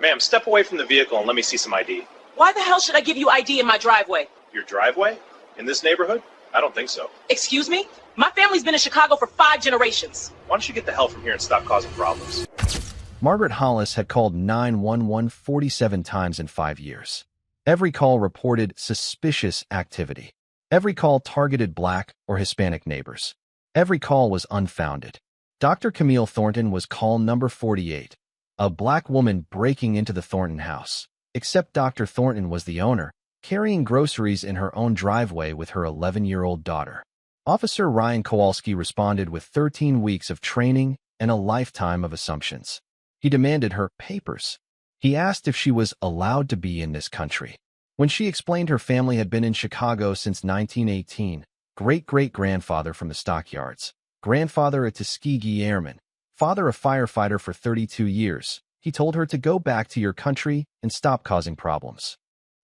Ma'am, step away from the vehicle and let me see some ID. Why the hell should I give you ID in my driveway? Your driveway? In this neighborhood? I don't think so. Excuse me? My family's been in Chicago for 5 generations. Why don't you get the hell from here and stop causing problems? Margaret Hollis had called 911 47 times in 5 years. Every call reported suspicious activity. Every call targeted Black or Hispanic neighbors. Every call was unfounded. Dr. Camille Thornton was call number 48, a Black woman breaking into the Thornton house. Except Dr. Thornton was the owner, carrying groceries in her own driveway with her 11-year-old daughter. Officer Ryan Kowalski responded with 13 weeks of training and a lifetime of assumptions. He demanded her papers. He asked if she was allowed to be in this country. When she explained her family had been in Chicago since 1918, great-great-grandfather from the stockyards, grandfather a Tuskegee Airman, father a firefighter for 32 years, he told her to go back to your country and stop causing problems.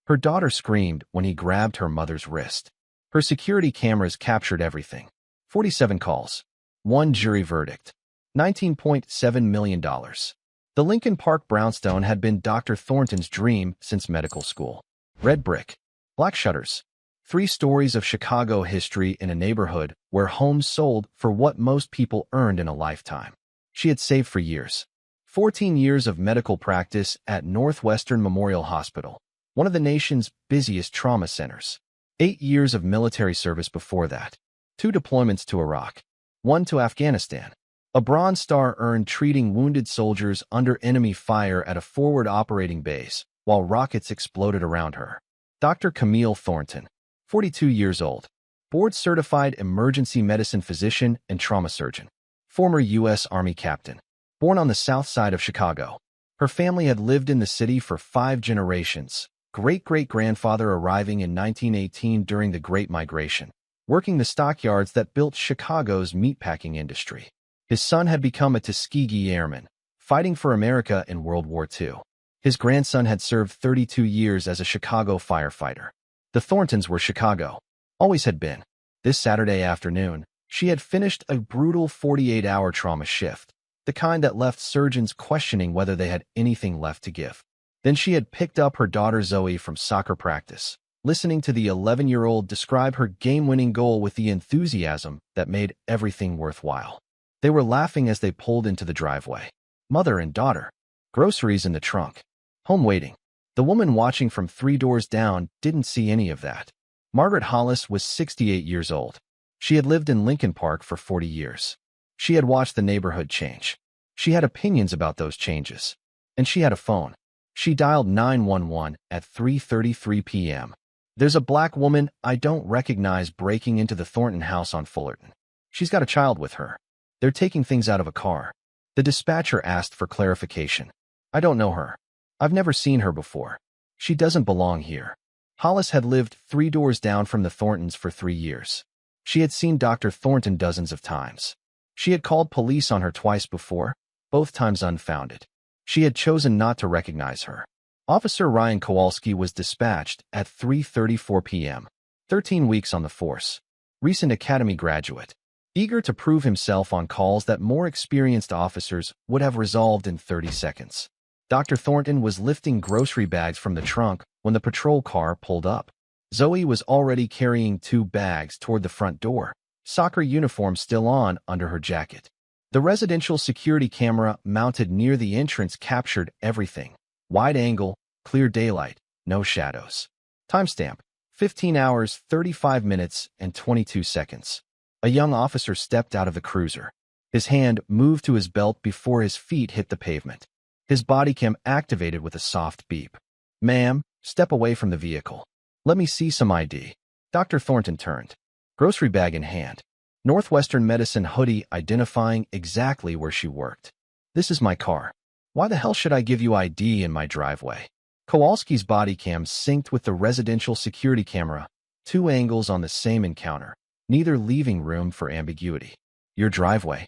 Her daughter screamed when he grabbed her mother's wrist. Her security cameras captured everything. 47 calls. 1 jury verdict. $19.7 million. The Lincoln Park brownstone had been Dr. Thornton's dream since medical school. Red brick. Black shutters. 3 stories of Chicago history in a neighborhood where homes sold for what most people earned in a lifetime. She had saved for years. 14 years of medical practice at Northwestern Memorial Hospital, one of the nation's busiest trauma centers. 8 years of military service before that. 2 deployments to Iraq. 1 to Afghanistan. A Bronze Star earned treating wounded soldiers under enemy fire at a forward operating base while rockets exploded around her. Dr. Camille Thornton, 42 years old, board-certified emergency medicine physician and trauma surgeon, former U.S. Army captain, born on the south side of Chicago. Her family had lived in the city for 5 generations, great-great-grandfather arriving in 1918 during the Great Migration, working the stockyards that built Chicago's meatpacking industry. His son had become a Tuskegee Airman, fighting for America in World War II. His grandson had served 32 years as a Chicago firefighter. The Thorntons were Chicago. Always had been. This Saturday afternoon, she had finished a brutal 48-hour trauma shift, the kind that left surgeons questioning whether they had anything left to give. Then she had picked up her daughter Zoe from soccer practice, listening to the 11-year-old describe her game-winning goal with the enthusiasm that made everything worthwhile. They were laughing as they pulled into the driveway. Mother and daughter. Groceries in the trunk. Home waiting. The woman watching from 3 doors down didn't see any of that. Margaret Hollis was 68 years old. She had lived in Lincoln Park for 40 years. She had watched the neighborhood change. She had opinions about those changes. And she had a phone. She dialed 911 at 3:33 p.m. There's a Black woman I don't recognize breaking into the Thornton house on Fullerton. She's got a child with her. They're taking things out of a car. The dispatcher asked for clarification. I don't know her. I've never seen her before. She doesn't belong here. Hollis had lived 3 doors down from the Thorntons for 3 years. She had seen Dr. Thornton dozens of times. She had called police on her twice before, both times unfounded. She had chosen not to recognize her. Officer Ryan Kowalski was dispatched at 3:34 p.m. 13 weeks on the force. Recent academy graduate. Eager to prove himself on calls that more experienced officers would have resolved in 30 seconds. Dr. Thornton was lifting grocery bags from the trunk when the patrol car pulled up. Zoe was already carrying 2 bags toward the front door, soccer uniform still on under her jacket. The residential security camera mounted near the entrance captured everything. Wide angle, clear daylight, no shadows. Timestamp, 15 hours, 35 minutes, and 22 seconds. A young officer stepped out of the cruiser. His hand moved to his belt before his feet hit the pavement. His Bodycam activated with a soft beep. Ma'am, step away from the vehicle. Let me see some ID. Dr. Thornton turned. Grocery bag in hand. Northwestern Medicine hoodie identifying exactly where she worked. This is my car. Why the hell should I give you ID in my driveway? Kowalski's Bodycam synced with the residential security camera. 2 angles on the same encounter, neither leaving room for ambiguity. Your driveway.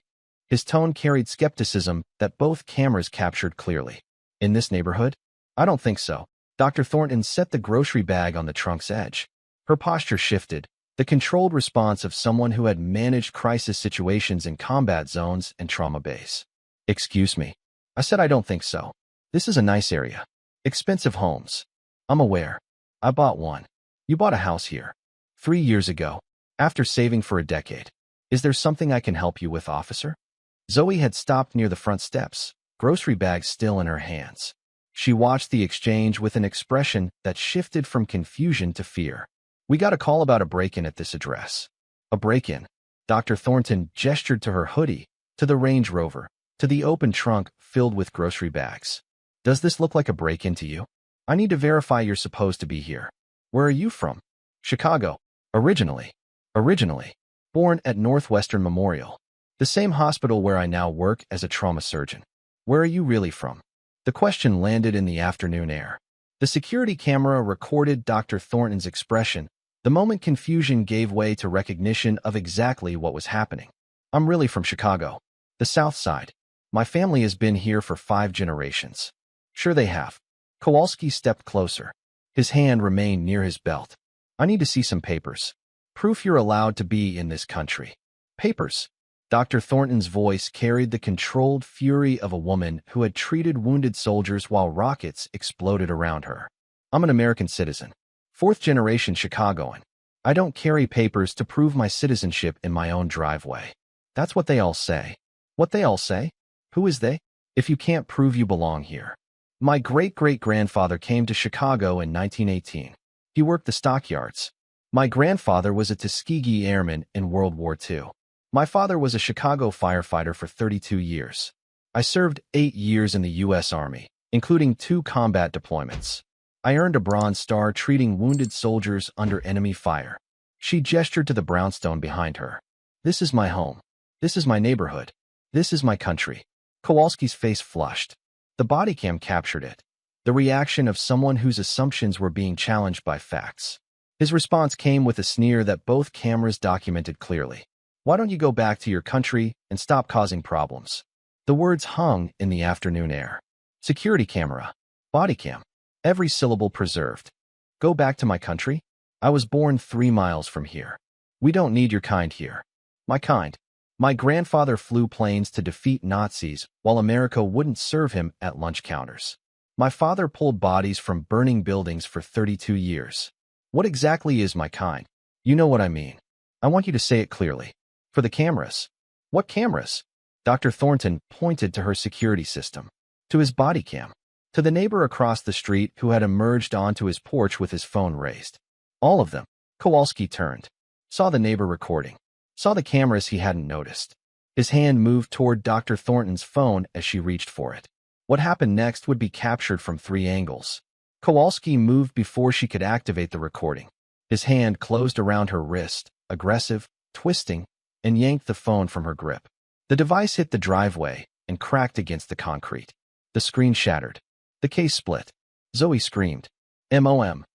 His tone carried skepticism that both cameras captured clearly. In this neighborhood? I don't think so. Dr. Thornton set the grocery bag on the trunk's edge. Her posture shifted, the controlled response of someone who had managed crisis situations in combat zones and trauma base. Excuse me. I said I don't think so. This is a nice area. Expensive homes. I'm aware. I bought one. You bought a house here. 3 years ago, after saving for a decade. Is there something I can help you with, officer? Zoe had stopped near the front steps, grocery bags still in her hands. She watched the exchange with an expression that shifted from confusion to fear. We got a call about a break-in at this address. A break-in. Dr. Thornton gestured to her hoodie, to the Range Rover, to the open trunk filled with grocery bags. Does this look like a break-in to you? I need to verify you're supposed to be here. Where are you from? Chicago. Originally. Born at Northwestern Memorial, the same hospital where I now work as a trauma surgeon. Where are you really from? The question landed in the afternoon air. The security camera recorded Dr. Thornton's expression the moment confusion gave way to recognition of exactly what was happening. I'm really from Chicago, the South Side. My family has been here for 5 generations. Sure they have. Kowalski stepped closer. His hand remained near his belt. I need to see some papers. Proof you're allowed to be in this country. Papers. Dr. Thornton's voice carried the controlled fury of a woman who had treated wounded soldiers while rockets exploded around her. I'm an American citizen. 4th-generation Chicagoan. I don't carry papers to prove my citizenship in my own driveway. That's what they all say. What they all say? Who is they? If you can't prove you belong here. My great-great-grandfather came to Chicago in 1918. He worked the stockyards. My grandfather was a Tuskegee airman in World War II. My father was a Chicago firefighter for 32 years. I served 8 years in the U.S. Army, including 2 combat deployments. I earned a Bronze Star treating wounded soldiers under enemy fire. She gestured to the brownstone behind her. This is my home. This is my neighborhood. This is my country. Kowalski's face flushed. The Bodycam captured it. The reaction of someone whose assumptions were being challenged by facts. His response came with a sneer that both cameras documented clearly. Why don't you go back to your country and stop causing problems? The words hung in the afternoon air. Security camera. Bodycam. Every syllable preserved. Go back to my country? I was born 3 miles from here. We don't need your kind here. My kind. My grandfather flew planes to defeat Nazis while America wouldn't serve him at lunch counters. My father pulled bodies from burning buildings for 32 years. What exactly is my kind? You know what I mean. I want you to say it clearly. For the cameras. What cameras? Dr. Thornton pointed to her security system. To his body cam. To the neighbor across the street who had emerged onto his porch with his phone raised. All of them. Kowalski turned. Saw the neighbor recording. Saw the cameras he hadn't noticed. His hand moved toward Dr. Thornton's phone as she reached for it. What happened next would be captured from 3 angles. Kowalski moved before she could activate the recording. His hand closed around her wrist, aggressive, twisting, and yanked the phone from her grip. The device hit the driveway and cracked against the concrete. The screen shattered. The case split. Zoe screamed. "Mom.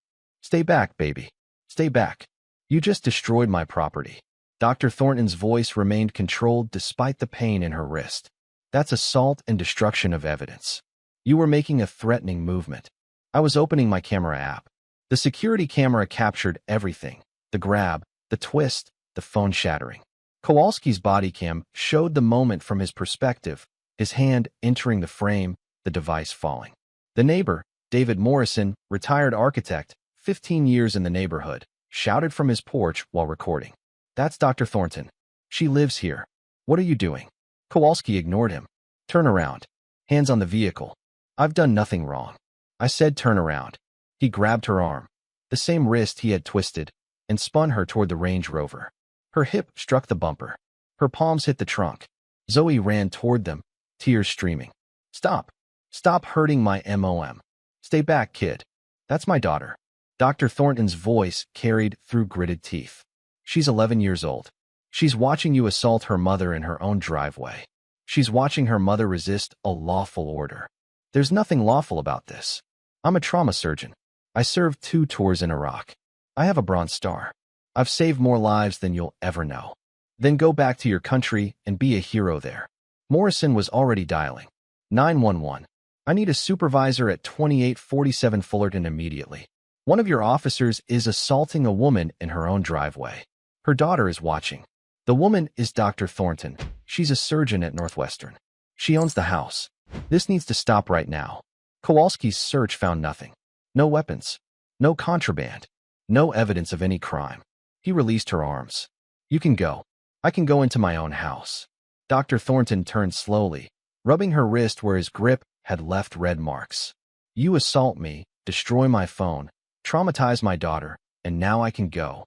Stay back, baby. Stay back. You just destroyed my property." Dr. Thornton's voice remained controlled despite the pain in her wrist. That's assault and destruction of evidence. You were making a threatening movement. I was opening my camera app. The security camera captured everything. The grab, the twist, the phone shattering. Kowalski's body cam showed the moment from his perspective, his hand entering the frame, the device falling. The neighbor, David Morrison, retired architect, 15 years in the neighborhood, shouted from his porch while recording. That's Dr. Thornton. She lives here. What are you doing? Kowalski ignored him. Turn around. Hands on the vehicle. I've done nothing wrong. I said turn around. He grabbed her arm, the same wrist he had twisted, and spun her toward the Range Rover. Her hip struck the bumper. Her palms hit the trunk. Zoe ran toward them, tears streaming. Stop. Stop hurting my mom. Stay back, kid. That's my daughter. Dr. Thornton's voice carried through gritted teeth. She's 11 years old. She's watching you assault her mother in her own driveway. She's watching her mother resist a lawful order. There's nothing lawful about this. I'm a trauma surgeon. I served 2 tours in Iraq. I have a Bronze Star. I've saved more lives than you'll ever know. Then go back to your country and be a hero there. Morrison was already dialing. 911. I need a supervisor at 2847 Fullerton immediately. One of your officers is assaulting a woman in her own driveway. Her daughter is watching. The woman is Dr. Thornton. She's a surgeon at Northwestern. She owns the house. This needs to stop right now. Kowalski's search found nothing. No weapons. No contraband. No evidence of any crime. He released her arms. You can go. I can go into my own house. Dr. Thornton turned slowly, rubbing her wrist where his grip had left red marks. You assault me, destroy my phone, traumatize my daughter, and now I can go.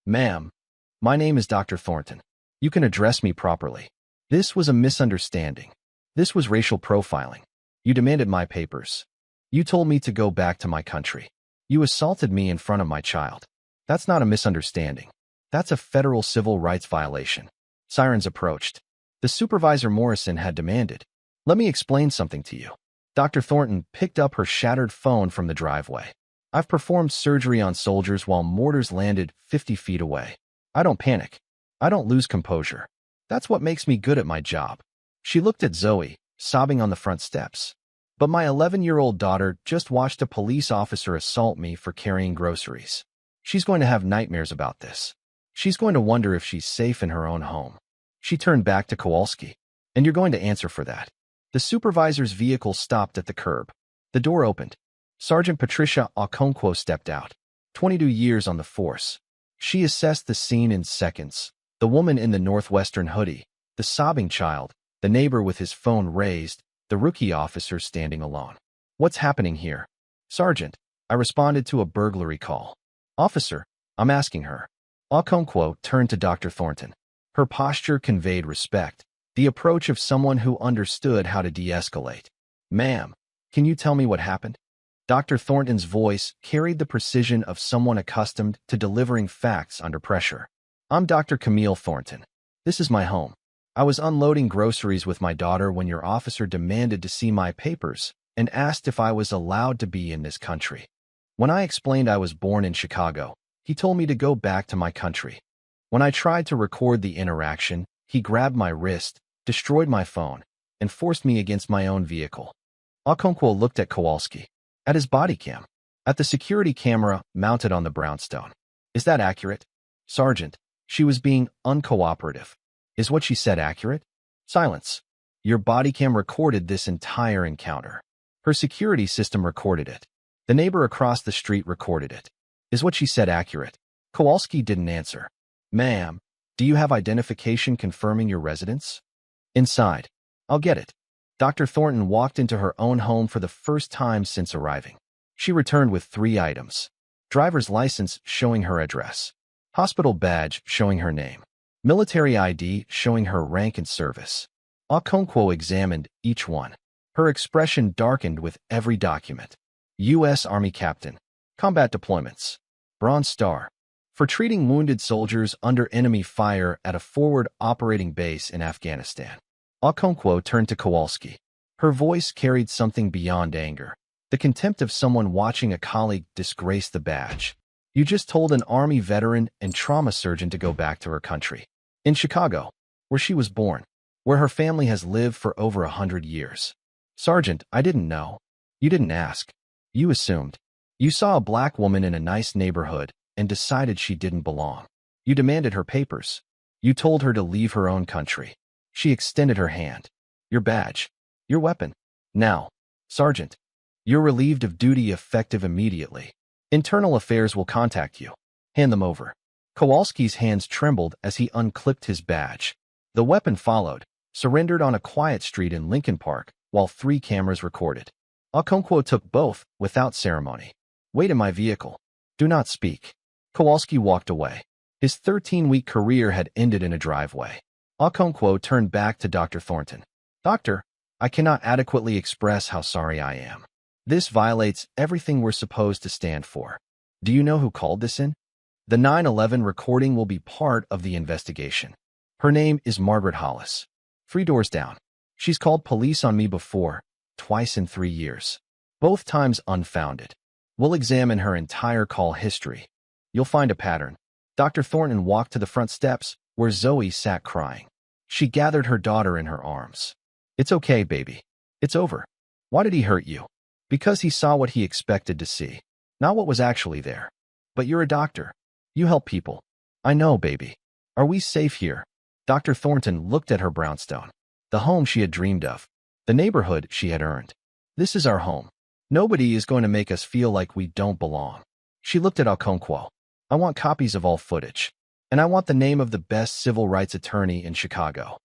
Ma'am, my name is Dr. Thornton. You can address me properly. This was a misunderstanding. This was racial profiling. You demanded my papers. You told me to go back to my country. You assaulted me in front of my child. That's not a misunderstanding. That's a federal civil rights violation. Sirens approached. The supervisor Morrison had demanded, "Let me explain something to you." Dr. Thornton picked up her shattered phone from the driveway. I've performed surgery on soldiers while mortars landed 50 feet away. I don't panic. I don't lose composure. That's what makes me good at my job. She looked at Zoe, sobbing on the front steps. But my 11-year-old daughter just watched a police officer assault me for carrying groceries. She's going to have nightmares about this. She's going to wonder if she's safe in her own home. She turned back to Kowalski. And you're going to answer for that. The supervisor's vehicle stopped at the curb. The door opened. Sergeant Patricia Okonkwo stepped out. 22 years on the force. She assessed the scene in seconds. The woman in the northwestern hoodie, the sobbing child, the neighbor with his phone raised, the rookie officer standing alone. What's happening here? Sergeant, I responded to a burglary call. Officer, I'm asking her. Okonkwo turned to Dr. Thornton. Her posture conveyed respect, the approach of someone who understood how to de-escalate. Ma'am, can you tell me what happened? Dr. Thornton's voice carried the precision of someone accustomed to delivering facts under pressure. I'm Dr. Camille Thornton. This is my home. I was unloading groceries with my daughter when your officer demanded to see my papers and asked if I was allowed to be in this country. When I explained I was born in Chicago, he told me to go back to my country. When I tried to record the interaction, he grabbed my wrist, destroyed my phone, and forced me against my own vehicle. Okonkwo looked at Kowalski, at his body cam, at the security camera mounted on the brownstone. Is that accurate? Sergeant, she was being uncooperative. Is what she said accurate? Silence. Your body cam recorded this entire encounter. Her security system recorded it. The neighbor across the street recorded it. Is what she said accurate? Kowalski didn't answer. Ma'am, do you have identification confirming your residence? Inside. I'll get it. Dr. Thornton walked into her own home for the first time since arriving. She returned with 3 items. Driver's license showing her address. Hospital badge showing her name. Military ID showing her rank and service. Okonkwo examined each one. Her expression darkened with every document. U.S. Army Captain. Combat deployments. Bronze Star. For treating wounded soldiers under enemy fire at a forward operating base in Afghanistan. Okonkwo turned to Kowalski. Her voice carried something beyond anger. The contempt of someone watching a colleague disgrace the badge. You just told an Army veteran and trauma surgeon to go back to her country. In Chicago, where she was born, where her family has lived for over 100 years. Sergeant, I didn't know. You didn't ask. You assumed. You saw a black woman in a nice neighborhood and decided she didn't belong. You demanded her papers. You told her to leave her own country. She extended her hand. Your badge. Your weapon. Now, Sergeant, you're relieved of duty effective immediately. Internal Affairs will contact you. Hand them over. Kowalski's hands trembled as he unclipped his badge. The weapon followed, surrendered on a quiet street in Lincoln Park, while 3 cameras recorded. Okonkwo took both without ceremony. Wait in my vehicle. Do not speak. Kowalski walked away. His 13-week career had ended in a driveway. Okonkwo turned back to Dr. Thornton. Doctor, I cannot adequately express how sorry I am. This violates everything we're supposed to stand for. Do you know who called this in? The 9/11 recording will be part of the investigation. Her name is Margaret Hollis. 3 doors down. She's called police on me before, twice in 3 years. Both times unfounded. We'll examine her entire call history. You'll find a pattern. Dr. Thornton walked to the front steps, where Zoe sat crying. She gathered her daughter in her arms. It's okay, baby. It's over. Why did he hurt you? Because he saw what he expected to see, not what was actually there. But you're a doctor. You help people. I know, baby. Are we safe here? Dr. Thornton looked at her brownstone. The home she had dreamed of. The neighborhood she had earned. This is our home. Nobody is going to make us feel like we don't belong. She looked at Okonkwo. I want copies of all footage. And I want the name of the best civil rights attorney in Chicago.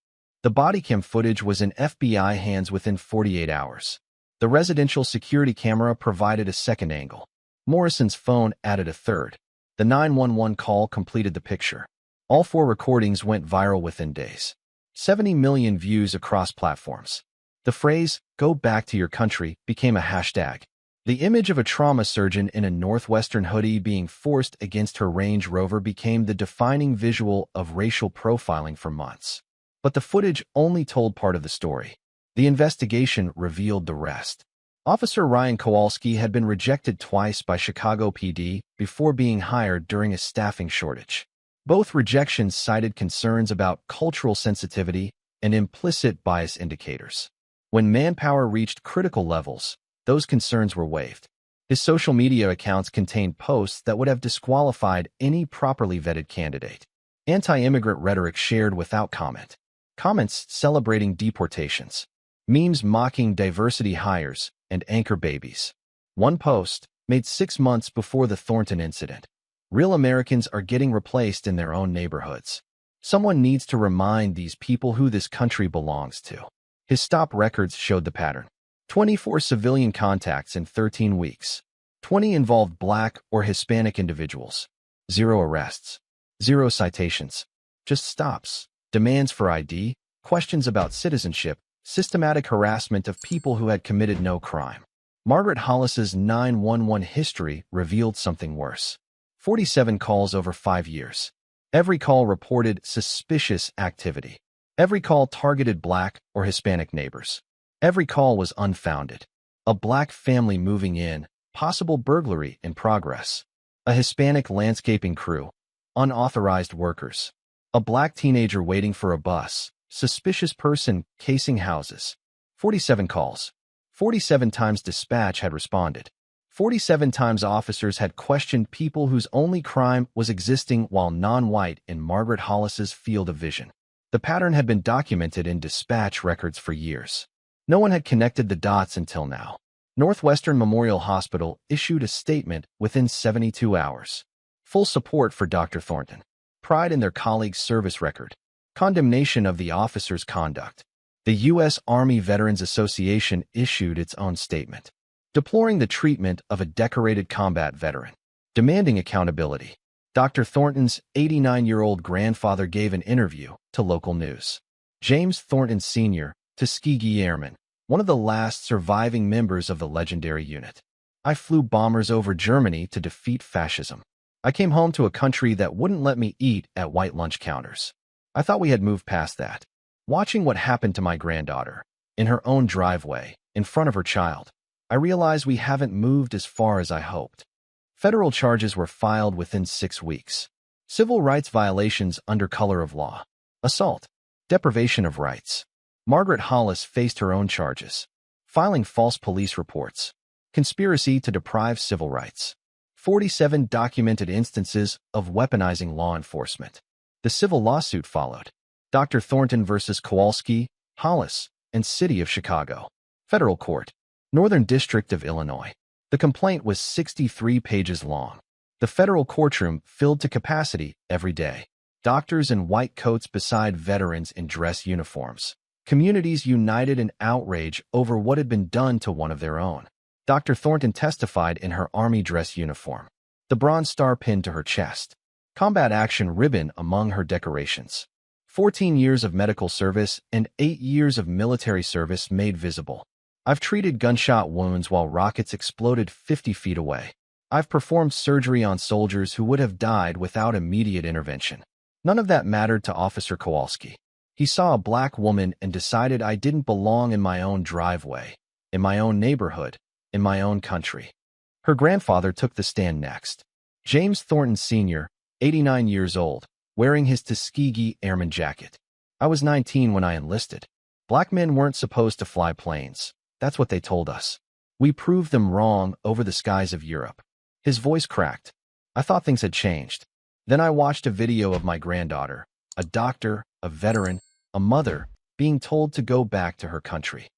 The bodycam footage was in FBI hands within 48 hours. The residential security camera provided a second angle. Morrison's phone added a third. The 911 call completed the picture. All 4 recordings went viral within days. 70 million views across platforms. The phrase, "go back to your country," became a hashtag. The image of a trauma surgeon in a Northwestern hoodie being forced against her Range Rover became the defining visual of racial profiling for months. But the footage only told part of the story. The investigation revealed the rest. Officer Ryan Kowalski had been rejected twice by Chicago PD before being hired during a staffing shortage. Both rejections cited concerns about cultural sensitivity and implicit bias indicators. When manpower reached critical levels, those concerns were waived. His social media accounts contained posts that would have disqualified any properly vetted candidate. Anti-immigrant rhetoric shared without comment. Comments celebrating deportations. Memes mocking diversity hires and anchor babies. One post, made 6 months before the Thornton incident. Real Americans are getting replaced in their own neighborhoods. Someone needs to remind these people who this country belongs to. His stop records showed the pattern. 24 civilian contacts in 13 weeks. 20 involved Black or Hispanic individuals. 0 arrests. 0 citations. Just stops. Demands for ID. Questions about citizenship. Systematic harassment of people who had committed no crime. Margaret Hollis's 911 history revealed something worse. 47 calls over 5 years. Every call reported suspicious activity. Every call targeted Black or Hispanic neighbors. Every call was unfounded. A Black family moving in, possible burglary in progress. A Hispanic landscaping crew, unauthorized workers. A Black teenager waiting for a bus, suspicious person casing houses. 47 calls. 47 times dispatch had responded. 47 times officers had questioned people whose only crime was existing while non-white in Margaret Hollis's field of vision. The pattern had been documented in dispatch records for years. No one had connected the dots until now. Northwestern Memorial Hospital issued a statement within 72 hours. Full support for Dr. Thornton. Pride in their colleagues' service record. Condemnation of the officer's conduct. The U.S. Army Veterans Association issued its own statement, deploring the treatment of a decorated combat veteran, demanding accountability. Dr. Thornton's 89-year-old grandfather gave an interview to local news. James Thornton Sr., Tuskegee Airman, one of the last surviving members of the legendary unit. I flew bombers over Germany to defeat fascism. I came home to a country that wouldn't let me eat at white lunch counters. I thought we had moved past that. Watching what happened to my granddaughter, in her own driveway, in front of her child, I realized we haven't moved as far as I hoped. Federal charges were filed within 6 weeks. Civil rights violations under color of law. Assault. Deprivation of rights. Margaret Hollis faced her own charges. Filing false police reports. Conspiracy to deprive civil rights. 47 documented instances of weaponizing law enforcement. The civil lawsuit followed. Dr. Thornton versus Kowalski, Hollis, and City of Chicago. Federal Court. Northern District of Illinois. The complaint was 63 pages long. The federal courtroom filled to capacity every day. Doctors in white coats beside veterans in dress uniforms. Communities united in outrage over what had been done to one of their own. Dr. Thornton testified in her Army dress uniform, the Bronze Star pinned to her chest, combat action ribbon among her decorations. 14 years of medical service and 8 years of military service made visible. I've treated gunshot wounds while rockets exploded 50 feet away. I've performed surgery on soldiers who would have died without immediate intervention. None of that mattered to Officer Kowalski. He saw a Black woman and decided I didn't belong in my own driveway, in my own neighborhood, in my own country. Her grandfather took the stand next. James Thornton Sr., 89 years old, wearing his Tuskegee Airman jacket. I was 19 when I enlisted. Black men weren't supposed to fly planes. That's what they told us. We proved them wrong over the skies of Europe. His voice cracked. I thought things had changed. Then I watched a video of my granddaughter, a doctor, a veteran, a mother, being told to go back to her country.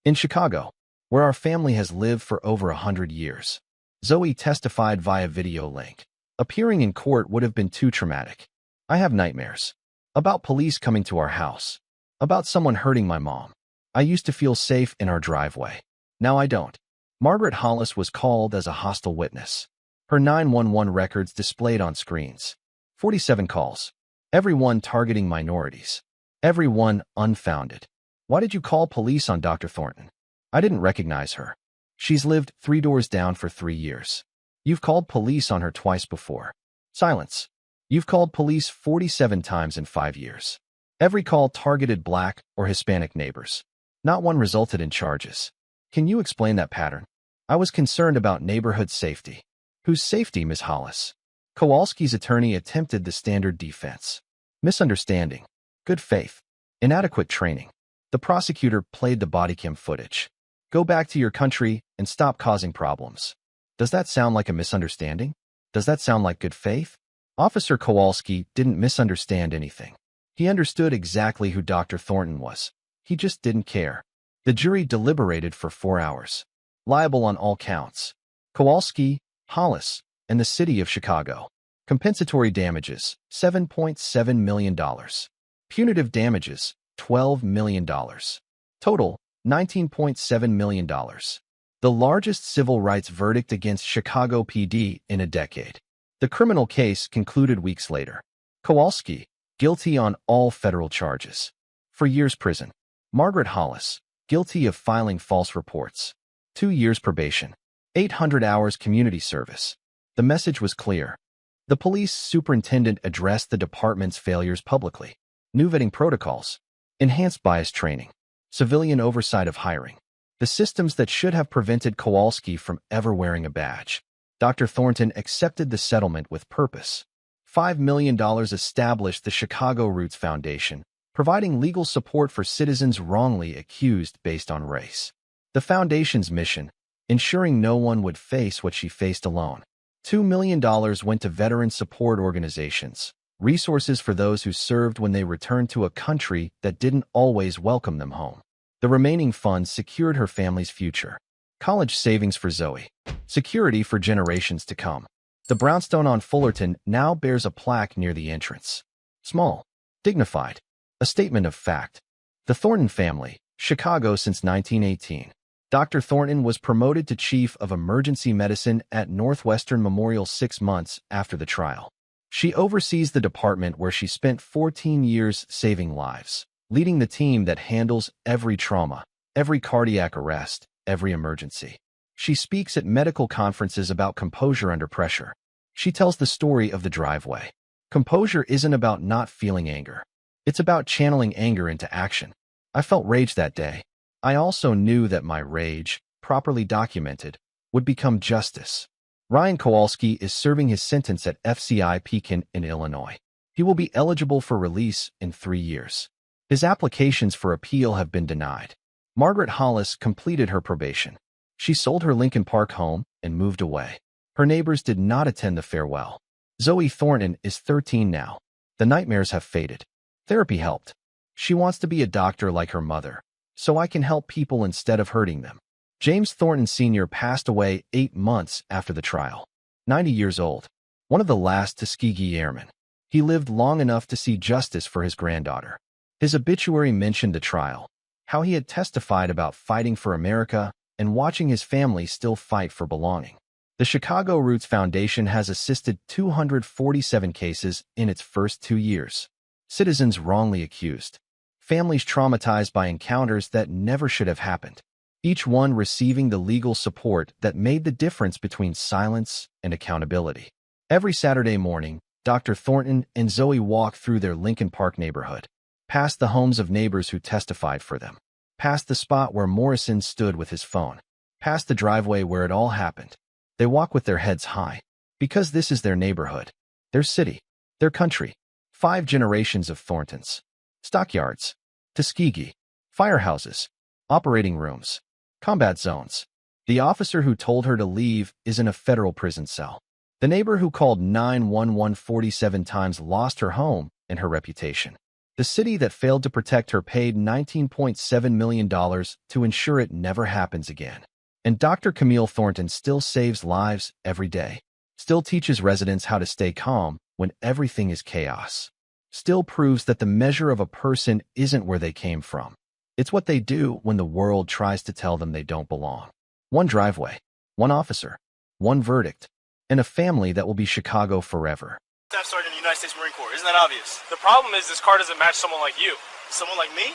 In Chicago, where our family has lived for over 100 years. Zoe testified via video link. Appearing in court would have been too traumatic. I have nightmares. About police coming to our house. About someone hurting my mom. I used to feel safe in our driveway. Now I don't. Margaret Hollis was called as a hostile witness. Her 911 records displayed on screens. 47 calls. Every one targeting minorities. Every one unfounded. Why did you call police on Dr. Thornton? I didn't recognize her. She's lived 3 doors down for 3 years. You've called police on her twice before. Silence. You've called police 47 times in 5 years. Every call targeted Black or Hispanic neighbors. Not one resulted in charges. Can you explain that pattern? I was concerned about neighborhood safety. Whose safety, Ms. Hollis? Kowalski's attorney attempted the standard defense. Misunderstanding. Good faith. Inadequate training. The prosecutor played the Bodycam footage. Go back to your country and stop causing problems. Does that sound like a misunderstanding? Does that sound like good faith? Officer Kowalski didn't misunderstand anything. He understood exactly who Dr. Thornton was. He just didn't care. The jury deliberated for 4 hours. Liable on all counts. Kowalski, Hollis, and the city of Chicago. Compensatory damages, $7.7 million. Punitive damages, $12 million. Total, $19.7 million. The largest civil rights verdict against Chicago PD in a decade. The criminal case concluded weeks later. Kowalski, guilty on all federal charges. 4 years prison. Margaret Hollis, guilty of filing false reports. 2 years probation. 800 hours community service. The message was clear. The police superintendent addressed the department's failures publicly. New vetting protocols. Enhanced bias training. Civilian oversight of hiring. The systems that should have prevented Kowalski from ever wearing a badge. Dr. Thornton accepted the settlement with purpose. $5 million established the Chicago Roots Foundation, providing legal support for citizens wrongly accused based on race. The foundation's mission, ensuring no one would face what she faced alone. $2 million went to veteran support organizations, resources for those who served when they returned to a country that didn't always welcome them home. The remaining funds secured her family's future. College savings for Zoe. Security for generations to come. The brownstone on Fullerton now bears a plaque near the entrance. Small. Dignified. A statement of fact. The Thornton family, Chicago since 1918. Dr. Thornton was promoted to Chief of Emergency Medicine at Northwestern Memorial 6 months after the trial. She oversees the department where she spent 14 years saving lives, leading the team that handles every trauma, every cardiac arrest, every emergency. She speaks at medical conferences about composure under pressure. She tells the story of the driveway. Composure isn't about not feeling anger. It's about channeling anger into action. I felt rage that day. I also knew that my rage, properly documented, would become justice. Ryan Kowalski is serving his sentence at FCI Pekin in Illinois. He will be eligible for release in 3 years. His applications for appeal have been denied. Margaret Hollis completed her probation. She sold her Lincoln Park home and moved away. Her neighbors did not attend the farewell. Zoe Thornton is 13 now. The nightmares have faded. Therapy helped. She wants to be a doctor like her mother, so I can help people instead of hurting them. James Thornton Sr. passed away 8 months after the trial. 90 years old. One of the last Tuskegee Airmen. He lived long enough to see justice for his granddaughter. His obituary mentioned the trial, how he had testified about fighting for America and watching his family still fight for belonging. The Chicago Roots Foundation has assisted 247 cases in its first 2 years. Citizens wrongly accused. Families traumatized by encounters that never should have happened. Each one receiving the legal support that made the difference between silence and accountability. Every Saturday morning, Dr. Thornton and Zoe walk through their Lincoln Park neighborhood, past the homes of neighbors who testified for them, past the spot where Morrison stood with his phone, past the driveway where it all happened. They walk with their heads high, because this is their neighborhood, their city, their country. 5 generations of Thorntons. Stockyards, Tuskegee, firehouses, operating rooms, combat zones. The officer who told her to leave is in a federal prison cell. The neighbor who called 911 47 times lost her home and her reputation. The city that failed to protect her paid $19.7 million to ensure it never happens again. And Dr. Camille Thornton still saves lives every day, still teaches residents how to stay calm when everything is chaos, still proves that the measure of a person isn't where they came from. It's what they do when the world tries to tell them they don't belong. One driveway, one officer, one verdict, and a family that will be Chicago forever. Staff Sergeant of the United States Marine Corps. Isn't that obvious? The problem is this car doesn't match someone like you. Someone like me?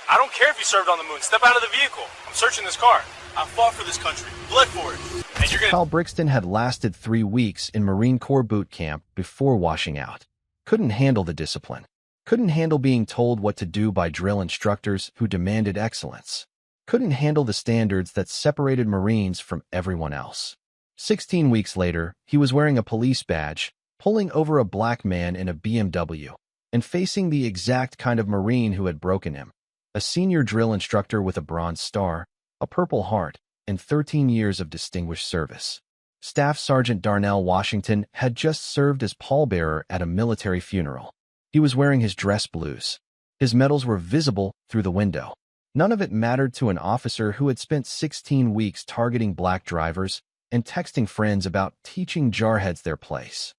I don't care if you served on the moon. Step out of the vehicle. I'm searching this car. I fought for this country. Bled for it. And you're gonna... Kyle Brixton had lasted 3 weeks in Marine Corps boot camp before washing out. Couldn't handle the discipline. Couldn't handle being told what to do by drill instructors who demanded excellence. Couldn't handle the standards that separated Marines from everyone else. 16 weeks later, he was wearing a police badge, pulling over a black man in a BMW, and facing the exact kind of Marine who had broken him. A senior drill instructor with a Bronze Star, a Purple Heart, and 13 years of distinguished service. Staff Sergeant Darnell Washington had just served as pallbearer at a military funeral. He was wearing his dress blues. His medals were visible through the window. None of it mattered to an officer who had spent 16 weeks targeting black drivers and texting friends about teaching jarheads their place.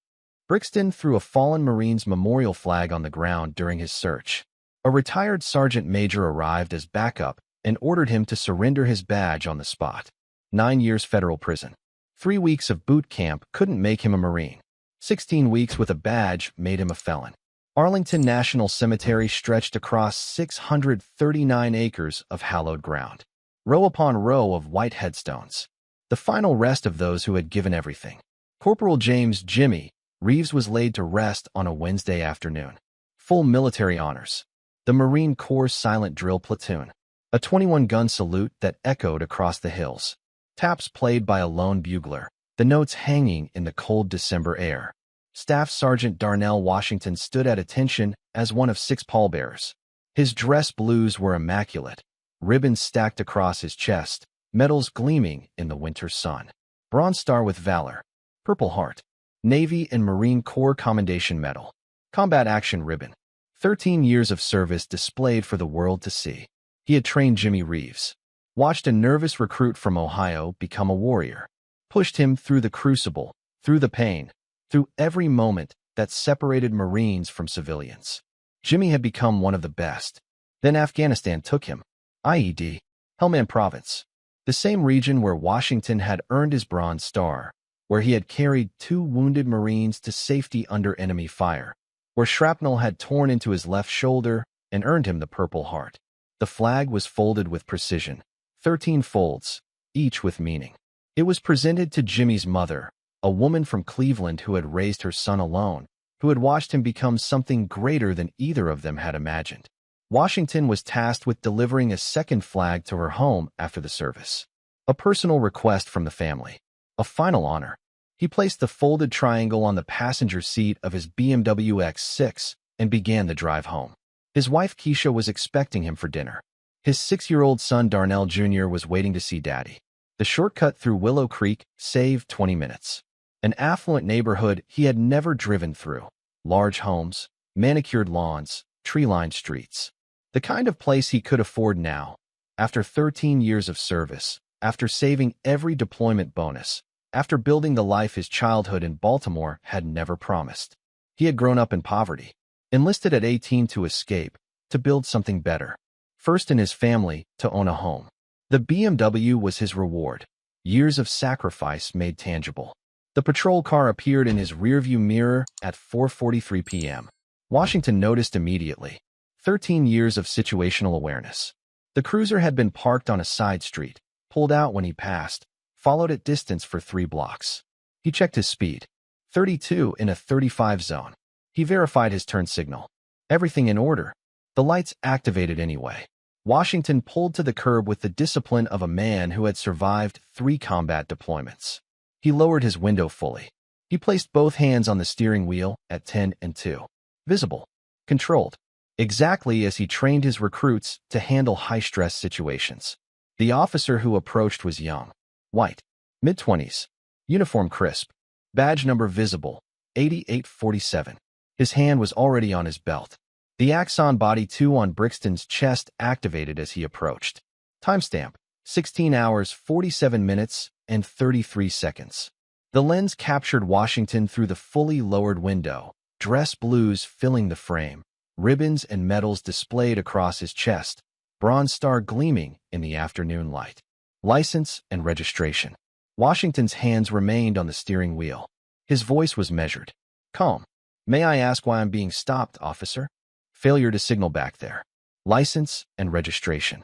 Brixton threw a fallen Marine's memorial flag on the ground during his search. A retired sergeant major arrived as backup and ordered him to surrender his badge on the spot. 9 years federal prison. 3 weeks of boot camp couldn't make him a Marine. 16 weeks with a badge made him a felon. Arlington National Cemetery stretched across 639 acres of hallowed ground. Row upon row of white headstones. The final rest of those who had given everything. Corporal James "Jimmy" Reeves was laid to rest on a Wednesday afternoon. Full military honors. The Marine Corps Silent Drill Platoon. A 21-gun salute that echoed across the hills. Taps played by a lone bugler. The notes hanging in the cold December air. Staff Sergeant Darnell Washington stood at attention as one of 6 pallbearers. His dress blues were immaculate. Ribbons stacked across his chest. Medals gleaming in the winter sun. Bronze Star with Valor. Purple Heart. Navy and Marine Corps Commendation Medal. Combat Action Ribbon. 13 years of service displayed for the world to see. He had trained Jimmy Reeves. Watched a nervous recruit from Ohio become a warrior. Pushed him through the crucible, through the pain, through every moment that separated Marines from civilians. Jimmy had become one of the best. Then Afghanistan took him. IED. Helmand Province. The same region where Washington had earned his Bronze Star, where he had carried 2 wounded Marines to safety under enemy fire, where shrapnel had torn into his left shoulder and earned him the Purple Heart. The flag was folded with precision, 13 folds, each with meaning. It was presented to Jimmy's mother, a woman from Cleveland who had raised her son alone, who had watched him become something greater than either of them had imagined. Washington was tasked with delivering a second flag to her home after the service. A personal request from the family. A final honor. He placed the folded triangle on the passenger seat of his BMW X6 and began the drive home. His wife Keisha was expecting him for dinner. His 6-year-old son Darnell Jr. was waiting to see Daddy. The shortcut through Willow Creek saved 20 minutes. An affluent neighborhood he had never driven through. Large homes, manicured lawns, tree-lined streets. The kind of place he could afford now. After 13 years of service, after saving every deployment bonus, after building the life his childhood in Baltimore had never promised. He had grown up in poverty, enlisted at 18 to escape, to build something better. First in his family, to own a home. The BMW was his reward. Years of sacrifice made tangible. The patrol car appeared in his rearview mirror at 4:43 p.m. Washington noticed immediately. 13 years of situational awareness. The cruiser had been parked on a side street, pulled out when he passed, followed at distance for 3 blocks. He checked his speed. 32 in a 35 zone. He verified his turn signal. Everything in order. The lights activated anyway. Washington pulled to the curb with the discipline of a man who had survived 3 combat deployments. He lowered his window fully. He placed both hands on the steering wheel at 10 and 2. Visible. Controlled. Exactly as he trained his recruits to handle high-stress situations. The officer who approached was young. White. Mid-20s. Uniform crisp. Badge number visible. 8847. His hand was already on his belt. The The Axon Body 2 on Brixton's chest activated as he approached. Timestamp: 16 hours, 47 minutes, and 33 seconds. The lens captured Washington through the fully lowered window, dress blues filling the frame, ribbons and medals displayed across his chest, bronze star gleaming in the afternoon light. License and registration. Washington's hands remained on the steering wheel. His voice was measured. Calm. May I ask why I'm being stopped, officer? Failure to signal back there. License and registration.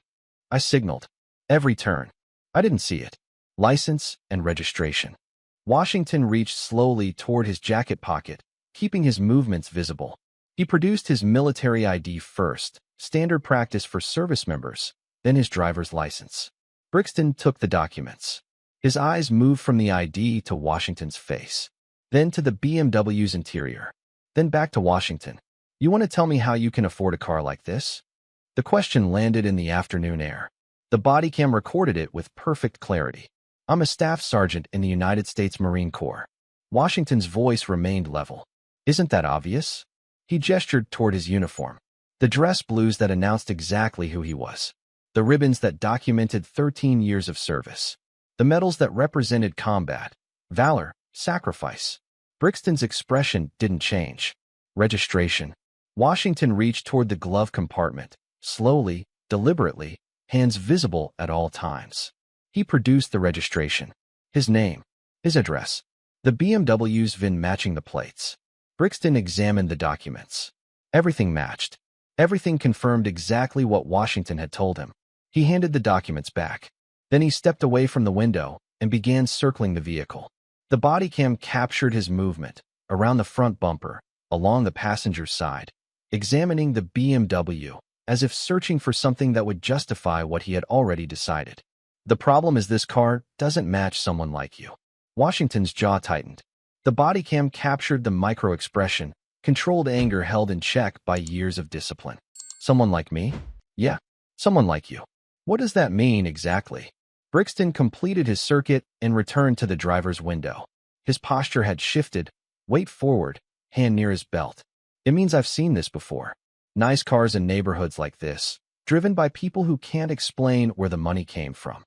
I signaled. Every turn. I didn't see it. License and registration. Washington reached slowly toward his jacket pocket, keeping his movements visible. He produced his military ID first, standard practice for service members, then his driver's license. Brixton took the documents. His eyes moved from the ID to Washington's face, then to the BMW's interior, then back to Washington. You want to tell me how you can afford a car like this? The question landed in the afternoon air. The Bodycam recorded it with perfect clarity. I'm a staff sergeant in the United States Marine Corps. Washington's voice remained level. Isn't that obvious? He gestured toward his uniform. The dress blues that announced exactly who he was. The ribbons that documented 13 years of service. The medals that represented combat, valor, sacrifice. Brixton's expression didn't change. Registration. Washington reached toward the glove compartment, slowly, deliberately, hands visible at all times. He produced the registration. His name. His address. The BMW's VIN matching the plates. Brixton examined the documents. Everything matched. Everything confirmed exactly what Washington had told him. He handed the documents back. Then he stepped away from the window and began circling the vehicle. The Bodycam captured his movement, around the front bumper, along the passenger's side, examining the BMW, as if searching for something that would justify what he had already decided. The problem is this car doesn't match someone like you. Washington's jaw tightened. The Bodycam captured the micro-expression, controlled anger held in check by years of discipline. Someone like me? Yeah, someone like you. What does that mean exactly? Brixton completed his circuit and returned to the driver's window. His posture had shifted, weight forward, hand near his belt. It means I've seen this before. Nice cars in neighborhoods like this, driven by people who can't explain where the money came from.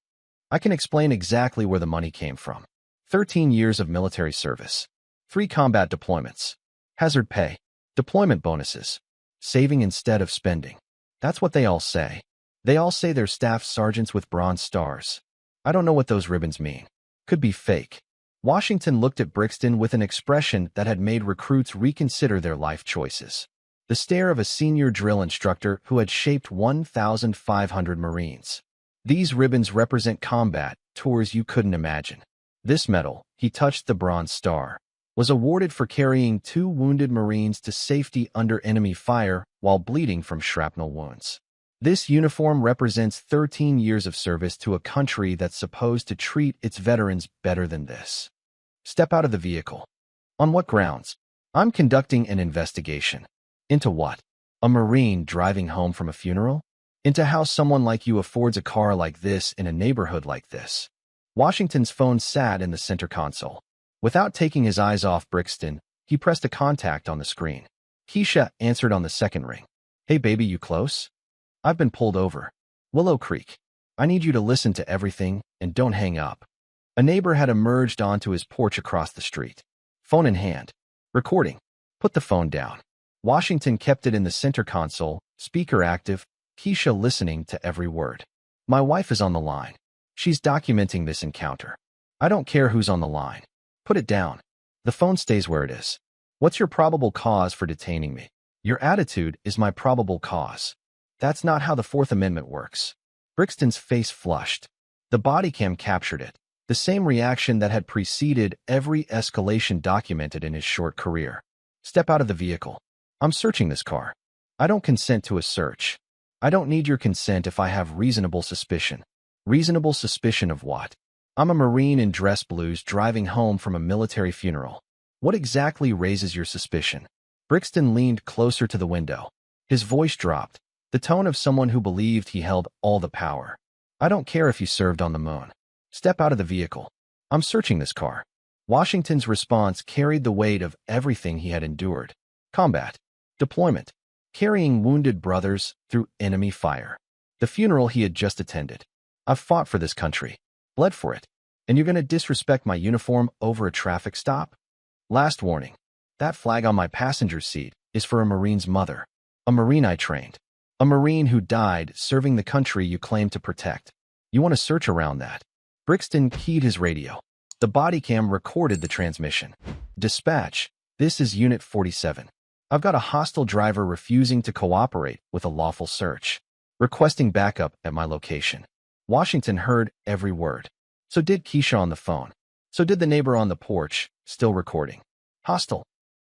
I can explain exactly where the money came from. 13 years of military service. 3 combat deployments. Hazard pay. Deployment bonuses. Saving instead of spending. That's what they all say. They all say they're staff sergeants with bronze stars. I don't know what those ribbons mean. Could be fake. Washington looked at Brixton with an expression that had made recruits reconsider their life choices. The stare of a senior drill instructor who had shaped 1,500 Marines. These ribbons represent combat tours you couldn't imagine. This medal, he touched the Bronze Star, was awarded for carrying 2 wounded Marines to safety under enemy fire while bleeding from shrapnel wounds. This uniform represents 13 years of service to a country that's supposed to treat its veterans better than this. Step out of the vehicle. On what grounds? I'm conducting an investigation. Into what? A Marine driving home from a funeral? Into how someone like you affords a car like this in a neighborhood like this. Washington's phone sat in the center console. Without taking his eyes off Brixton, he pressed a contact on the screen. Keisha answered on the second ring. Hey baby, you close? I've been pulled over. Willow Creek. I need you to listen to everything and don't hang up. A neighbor had emerged onto his porch across the street. Phone in hand. Recording. Put the phone down. Washington kept it in the center console, speaker active, Keisha listening to every word. My wife is on the line. She's documenting this encounter. I don't care who's on the line. Put it down. The phone stays where it is. What's your probable cause for detaining me? Your attitude is my probable cause. That's not how the Fourth Amendment works. Brixton's face flushed. The Bodycam captured it. The same reaction that had preceded every escalation documented in his short career. Step out of the vehicle. I'm searching this car. I don't consent to a search. I don't need your consent if I have reasonable suspicion. Reasonable suspicion of what? I'm a Marine in dress blues driving home from a military funeral. What exactly raises your suspicion? Brixton leaned closer to the window. His voice dropped, the tone of someone who believed he held all the power. I don't care if you served on the moon. Step out of the vehicle. I'm searching this car. Washington's response carried the weight of everything he had endured. Combat. Deployment. carrying wounded brothers through enemy fire. The funeral he had just attended. I've fought for this country, bled for it, and you're going to disrespect my uniform over a traffic stop? Last warning. That flag on my passenger seat is for a Marine's mother, a Marine I trained, a Marine who died serving the country you claim to protect. You want to search around that? Brixton keyed his radio. The Bodycam recorded the transmission. Dispatch, this is Unit 47. I've got a hostile driver refusing to cooperate with a lawful search, requesting backup at my location. Washington heard every word. So did Keisha on the phone. So did the neighbor on the porch, still recording. Hostile.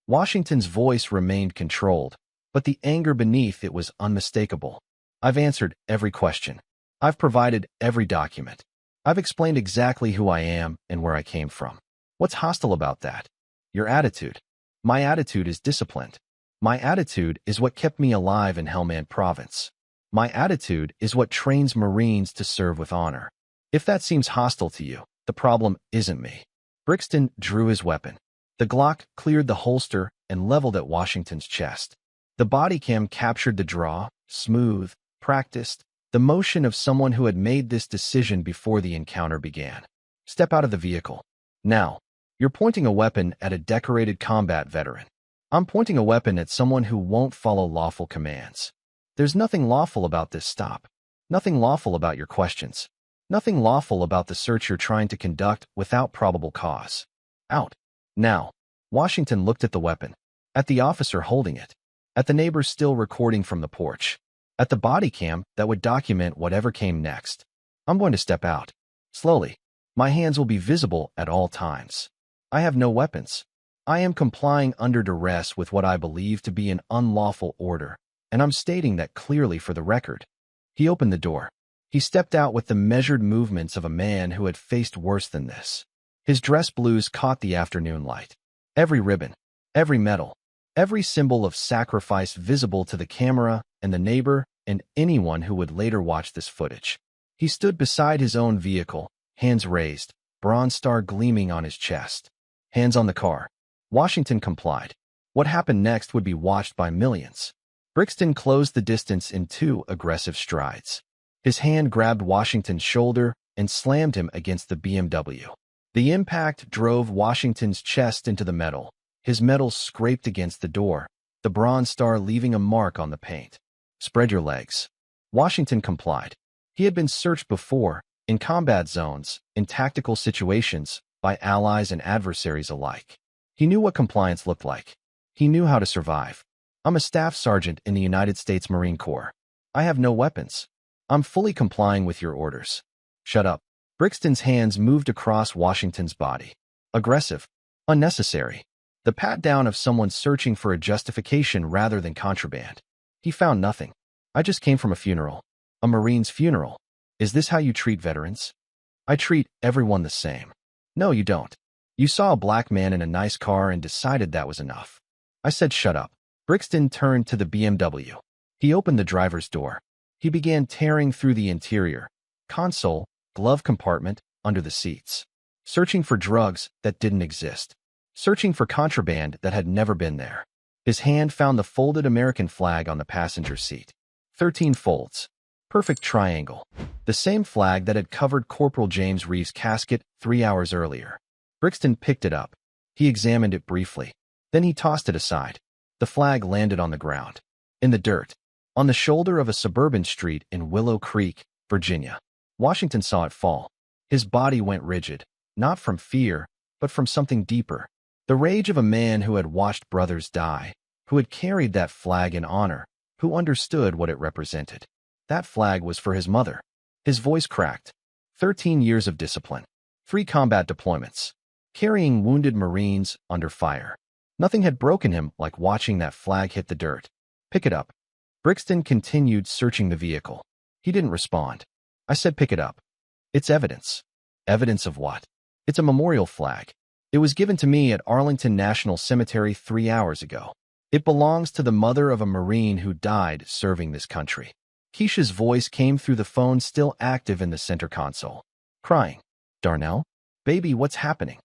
Washington's voice remained controlled, but the anger beneath it was unmistakable. I've answered every question. I've provided every document. I've explained exactly who I am and where I came from. What's hostile about that? Your attitude. My attitude is disciplined. My attitude is what kept me alive in Helmand Province. My attitude is what trains Marines to serve with honor. If that seems hostile to you, the problem isn't me. Brixton drew his weapon. The Glock cleared the holster and leveled at Washington's chest. The Bodycam captured the draw, smooth, practiced, the motion of someone who had made this decision before the encounter began. Step out of the vehicle. Now, you're pointing a weapon at a decorated combat veteran. I'm pointing a weapon at someone who won't follow lawful commands. There's nothing lawful about this stop. Nothing lawful about your questions. Nothing lawful about the search you're trying to conduct without probable cause. Out. Now. Washington looked at the weapon. At the officer holding it. At the neighbor still recording from the porch. At the Bodycam that would document whatever came next. I'm going to step out. Slowly. My hands will be visible at all times. I have no weapons. I am complying under duress with what I believe to be an unlawful order, and I'm stating that clearly for the record. He opened the door. He stepped out with the measured movements of a man who had faced worse than this. His dress blues caught the afternoon light. Every ribbon, every medal, every symbol of sacrifice visible to the camera and the neighbor and anyone who would later watch this footage. He stood beside his own vehicle, hands raised, bronze star gleaming on his chest. Hands on the car. Washington complied. What happened next would be watched by millions. Brixton closed the distance in 2 aggressive strides. His hand grabbed Washington's shoulder and slammed him against the BMW. The impact drove Washington's chest into the metal. His metal scraped against the door, the bronze star leaving a mark on the paint. Spread your legs. Washington complied. He had been searched before, in combat zones, in tactical situations, by allies and adversaries alike. He knew what compliance looked like. He knew how to survive. I'm a staff sergeant in the United States Marine Corps. I have no weapons. I'm fully complying with your orders. Shut up. Brixton's hands moved across Washington's body. Aggressive. Unnecessary. The pat-down of someone searching for a justification rather than contraband. He found nothing. I just came from a funeral. A Marine's funeral. Is this how you treat veterans? I treat everyone the same. No, you don't. You saw a black man in a nice car and decided that was enough. I said shut up. Brixton turned to the BMW. He opened the driver's door. He began tearing through the interior. Console, glove compartment, under the seats. Searching for drugs that didn't exist. Searching for contraband that had never been there. His hand found the folded American flag on the passenger seat. 13 folds. Perfect triangle. The same flag that had covered Corporal James Reeves' casket 3 hours earlier. Brixton picked it up. He examined it briefly. Then he tossed it aside. The flag landed on the ground. In the dirt. On the shoulder of a suburban street in Willow Creek, Virginia. Washington saw it fall. His body went rigid, not from fear, but from something deeper. The rage of a man who had watched brothers die, who had carried that flag in honor, who understood what it represented. That flag was for his mother. His voice cracked. 13 years of discipline. 3 combat deployments. Carrying wounded Marines under fire. Nothing had broken him like watching that flag hit the dirt. Pick it up. Brixton continued searching the vehicle. He didn't respond. I said pick it up. It's evidence. Evidence of what? It's a memorial flag. It was given to me at Arlington National Cemetery 3 hours ago. It belongs to the mother of a Marine who died serving this country. Keisha's voice came through the phone still active in the center console. Crying. Darnell? Baby, what's happening?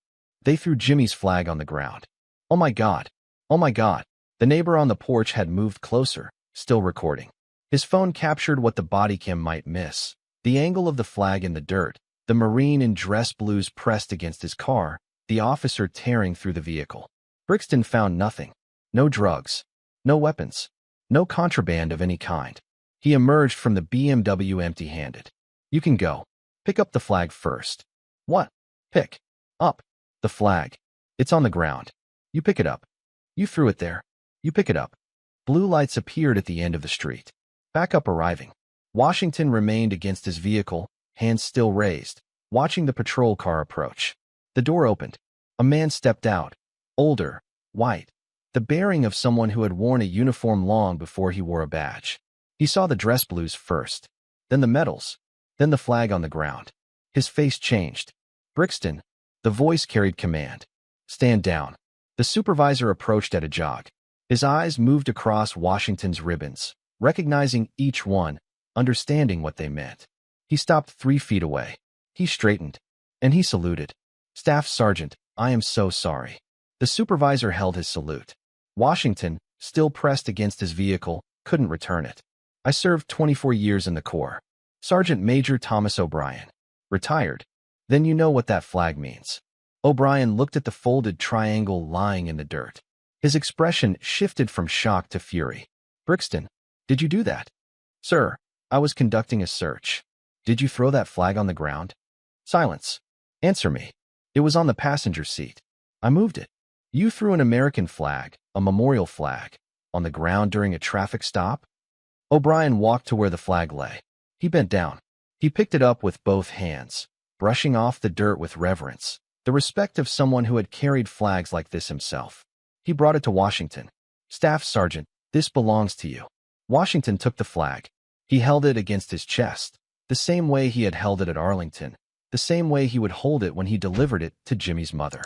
They threw Jimmy's flag on the ground. Oh my God. Oh my God. The neighbor on the porch had moved closer, still recording. His phone captured what the bodycam might miss. The angle of the flag in the dirt, the Marine in dress blues pressed against his car, the officer tearing through the vehicle. Brixton found nothing. No drugs. No weapons. No contraband of any kind. He emerged from the BMW empty-handed. You can go. Pick up the flag first. What? Pick up the flag. It's on the ground. You pick it up. You threw it there. You pick it up. Blue lights appeared at the end of the street. Backup arriving. Washington remained against his vehicle, hands still raised, watching the patrol car approach. The door opened. A man stepped out. Older, white. The bearing of someone who had worn a uniform long before he wore a badge. He saw the dress blues first, then the medals, then the flag on the ground. His face changed. Brixton. The voice carried command. Stand down. The supervisor approached at a jog. His eyes moved across Washington's ribbons, recognizing each one, understanding what they meant. He stopped 3 feet away. He straightened, and he saluted. Staff Sergeant, I am so sorry. The supervisor held his salute. Washington, still pressed against his vehicle, couldn't return it. I served 24 years in the Corps. Sergeant Major Thomas O'Brien. Retired. Then you know what that flag means. O'Brien looked at the folded triangle lying in the dirt. His expression shifted from shock to fury. Brixton, did you do that? Sir, I was conducting a search. Did you throw that flag on the ground? Silence. Answer me. It was on the passenger seat. I moved it. You threw an American flag, a memorial flag, on the ground during a traffic stop? O'Brien walked to where the flag lay. He bent down. He picked it up with both hands, brushing off the dirt with reverence, the respect of someone who had carried flags like this himself. He brought it to Washington. Staff Sergeant, this belongs to you. Washington took the flag. He held it against his chest, the same way he had held it at Arlington, the same way he would hold it when he delivered it to Jimmy's mother.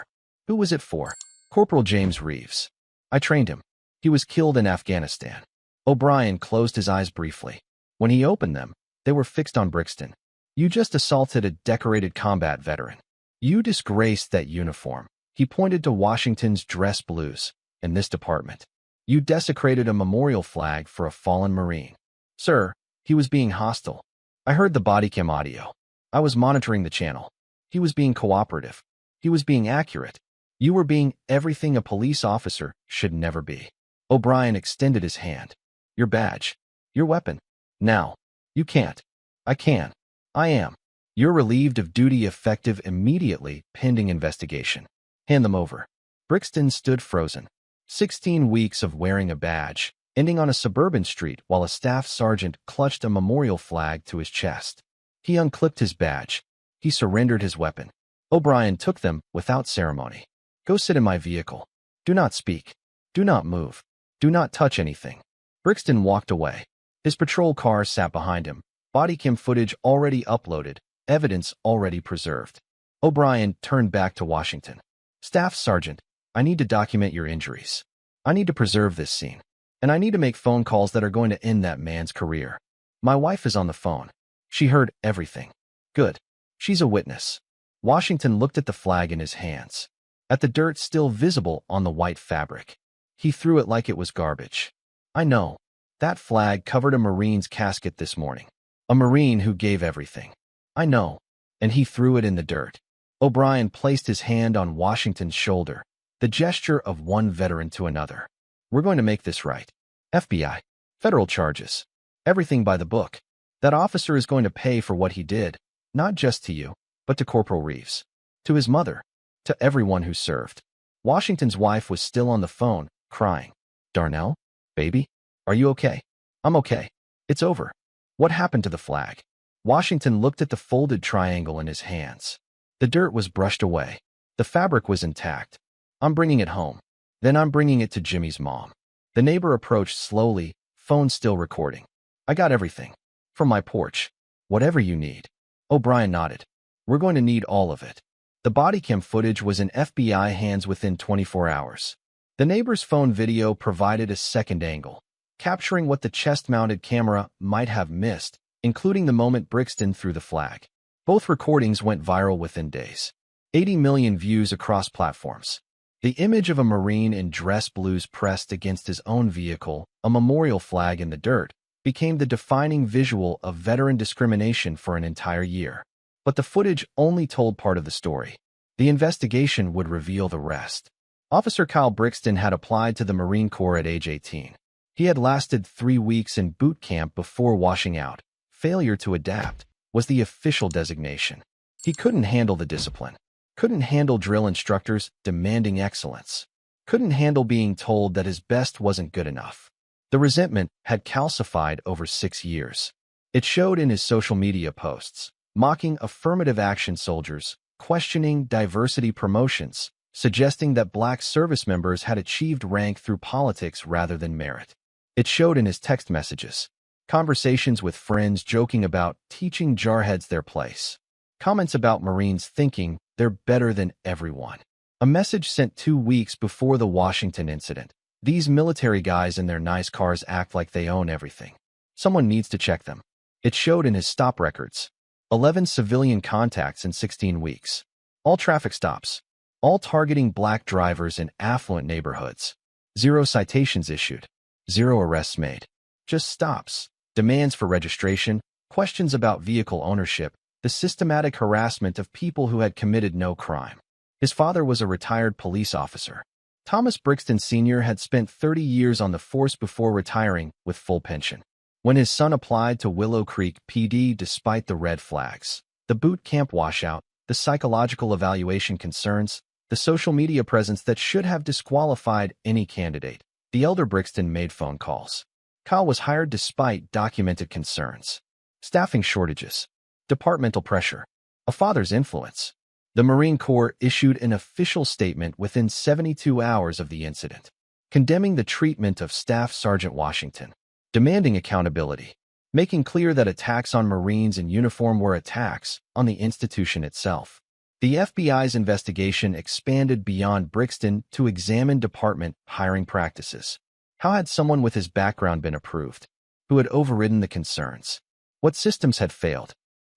Who was it for? Corporal James Reeves. I trained him. He was killed in Afghanistan. O'Brien closed his eyes briefly. When he opened them, they were fixed on Brixton. You just assaulted a decorated combat veteran. You disgraced that uniform. He pointed to Washington's dress blues in this department. You desecrated a memorial flag for a fallen Marine. Sir, he was being hostile. I heard the bodycam audio. I was monitoring the channel. He was being cooperative. He was being accurate. You were being everything a police officer should never be. O'Brien extended his hand. Your badge. Your weapon. Now. You can't. I can. I am. You're relieved of duty effective immediately, pending investigation. Hand them over. Brixton stood frozen. 16 weeks of wearing a badge, ending on a suburban street while a staff sergeant clutched a memorial flag to his chest. He unclipped his badge. He surrendered his weapon. O'Brien took them without ceremony. Go sit in my vehicle. Do not speak. Do not move. Do not touch anything. Brixton walked away. His patrol car sat behind him. Bodycam footage already uploaded. Evidence already preserved. O'Brien turned back to Washington. Staff Sergeant, I need to document your injuries. I need to preserve this scene. And I need to make phone calls that are going to end that man's career. My wife is on the phone. She heard everything. Good. She's a witness. Washington looked at the flag in his hands, at the dirt still visible on the white fabric. He threw it like it was garbage. I know. That flag covered a Marine's casket this morning. A Marine who gave everything. I know. And he threw it in the dirt. O'Brien placed his hand on Washington's shoulder, the gesture of one veteran to another. We're going to make this right. FBI. Federal charges. Everything by the book. That officer is going to pay for what he did, not just to you, but to Corporal Reeves, to his mother, to everyone who served. Washington's wife was still on the phone, crying. Darnell? Baby? Are you okay? I'm okay. It's over. What happened to the flag? Washington looked at the folded triangle in his hands. The dirt was brushed away. The fabric was intact. I'm bringing it home. Then I'm bringing it to Jimmy's mom. The neighbor approached slowly, phone still recording. I got everything. From my porch. Whatever you need. O'Brien nodded. We're going to need all of it. The bodycam footage was in FBI hands within 24 hours. The neighbor's phone video provided a second angle, capturing what the chest-mounted camera might have missed, including the moment Brixton threw the flag. Both recordings went viral within days. 80 million views across platforms. The image of a Marine in dress blues pressed against his own vehicle, a memorial flag in the dirt, became the defining visual of veteran discrimination for an entire year. But the footage only told part of the story. The investigation would reveal the rest. Officer Kyle Brixton had applied to the Marine Corps at age 18. He had lasted 3 weeks in boot camp before washing out. Failure to adapt was the official designation. He couldn't handle the discipline. Couldn't handle drill instructors demanding excellence. Couldn't handle being told that his best wasn't good enough. The resentment had calcified over 6 years. It showed in his social media posts, mocking affirmative action soldiers, questioning diversity promotions, suggesting that black service members had achieved rank through politics rather than merit. It showed in his text messages, conversations with friends joking about teaching jarheads their place, comments about Marines thinking they're better than everyone. A message sent 2 weeks before the Washington incident. These military guys in their nice cars act like they own everything. Someone needs to check them. It showed in his stop records. 11 civilian contacts in 16 weeks. All traffic stops. All targeting black drivers in affluent neighborhoods. 0 citations issued. 0 arrests made. Just stops. Demands for registration. Questions about vehicle ownership. The systematic harassment of people who had committed no crime. His father was a retired police officer. Thomas Brixton Sr. had spent 30 years on the force before retiring with full pension. When his son applied to Willow Creek PD despite the red flags, the boot camp washout, the psychological evaluation concerns, the social media presence that should have disqualified any candidate, the elder Brixton made phone calls. Kyle was hired despite documented concerns. Staffing shortages. Departmental pressure. A father's influence. The Marine Corps issued an official statement within 72 hours of the incident, condemning the treatment of Staff Sergeant Washington, demanding accountability, making clear that attacks on Marines in uniform were attacks on the institution itself. The FBI's investigation expanded beyond Brixton to examine department hiring practices. How had someone with his background been approved? Who had overridden the concerns? What systems had failed?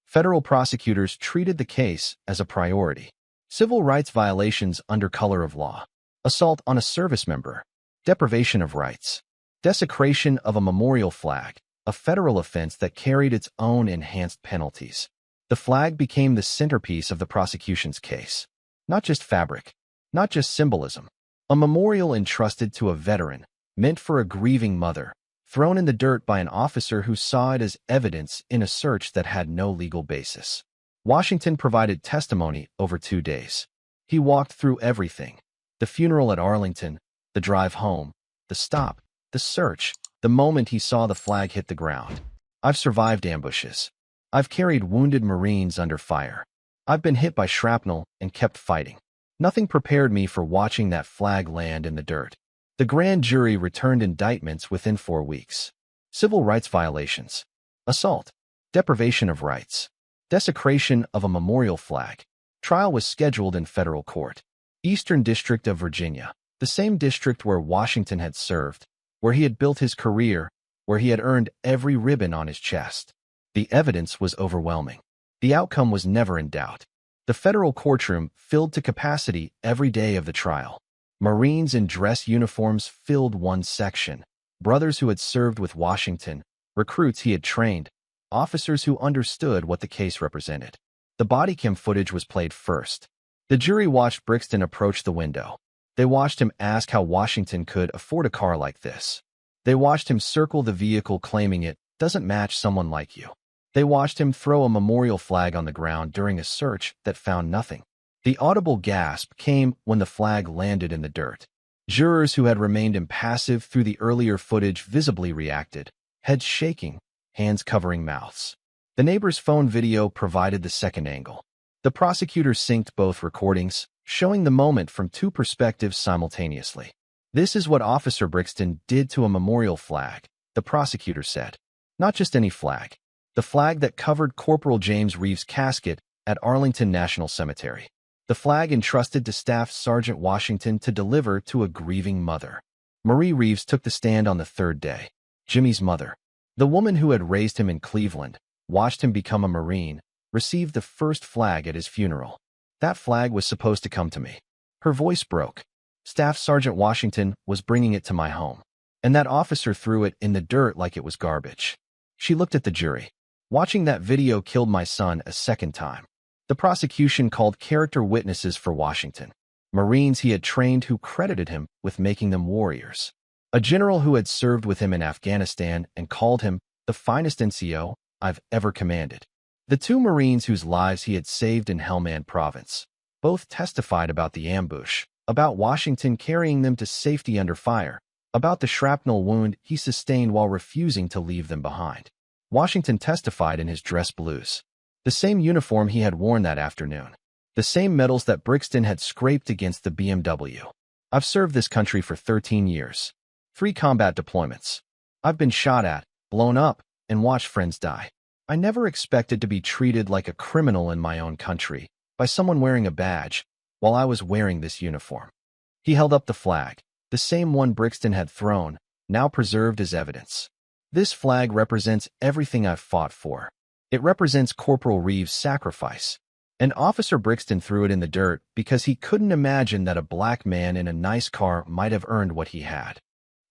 Federal prosecutors treated the case as a priority. Civil rights violations under color of law. Assault on a service member. Deprivation of rights. Desecration of a memorial flag, a federal offense that carried its own enhanced penalties. The flag became the centerpiece of the prosecution's case. Not just fabric, not just symbolism. A memorial entrusted to a veteran, meant for a grieving mother, thrown in the dirt by an officer who saw it as evidence in a search that had no legal basis. Washington provided testimony over 2 days. He walked through everything. The funeral at Arlington, the drive home, the stop, the search, the moment he saw the flag hit the ground. I've survived ambushes. I've carried wounded Marines under fire. I've been hit by shrapnel and kept fighting. Nothing prepared me for watching that flag land in the dirt. The grand jury returned indictments within 4 weeks. Civil rights violations. Assault. Deprivation of rights. Desecration of a memorial flag. Trial was scheduled in federal court. Eastern District of Virginia. The same district where Washington had served, where he had built his career, where he had earned every ribbon on his chest. The evidence was overwhelming. The outcome was never in doubt. The federal courtroom filled to capacity every day of the trial. Marines in dress uniforms filled one section. Brothers who had served with Washington, recruits he had trained, officers who understood what the case represented. The Bodycam footage was played first. The jury watched Brixton approach the window. They watched him ask how Washington could afford a car like this. They watched him circle the vehicle claiming it doesn't match someone like you. They watched him throw a memorial flag on the ground during a search that found nothing. The audible gasp came when the flag landed in the dirt. Jurors who had remained impassive through the earlier footage visibly reacted, heads shaking, hands covering mouths. The neighbor's phone video provided the second angle. The prosecutor synced both recordings, showing the moment from 2 perspectives simultaneously. This is what Officer Brixton did to a memorial flag, the prosecutor said. Not just any flag. The flag that covered Corporal James Reeves' casket at Arlington National Cemetery. The flag entrusted to Staff Sergeant Washington to deliver to a grieving mother. Marie Reeves took the stand on the 3rd day. Jimmy's mother, the woman who had raised him in Cleveland, watched him become a Marine, received the first flag at his funeral. That flag was supposed to come to me. Her voice broke. Staff Sergeant Washington was bringing it to my home, and that officer threw it in the dirt like it was garbage. She looked at the jury. Watching that video killed my son a second time. The prosecution called character witnesses for Washington, Marines he had trained who credited him with making them warriors. A general who had served with him in Afghanistan and called him the finest NCO I've ever commanded. The two Marines whose lives he had saved in Helmand Province both testified about the ambush, about Washington carrying them to safety under fire, about the shrapnel wound he sustained while refusing to leave them behind. Washington testified in his dress blues, the same uniform he had worn that afternoon, the same medals that Brixton had scraped against the BMW. I've served this country for 13 years. 3 combat deployments. I've been shot at, blown up, and watched friends die. I never expected to be treated like a criminal in my own country by someone wearing a badge while I was wearing this uniform. He held up the flag, the same one Brixton had thrown, now preserved as evidence. This flag represents everything I've fought for. It represents Corporal Reeves' sacrifice. And Officer Brixton threw it in the dirt because he couldn't imagine that a black man in a nice car might have earned what he had.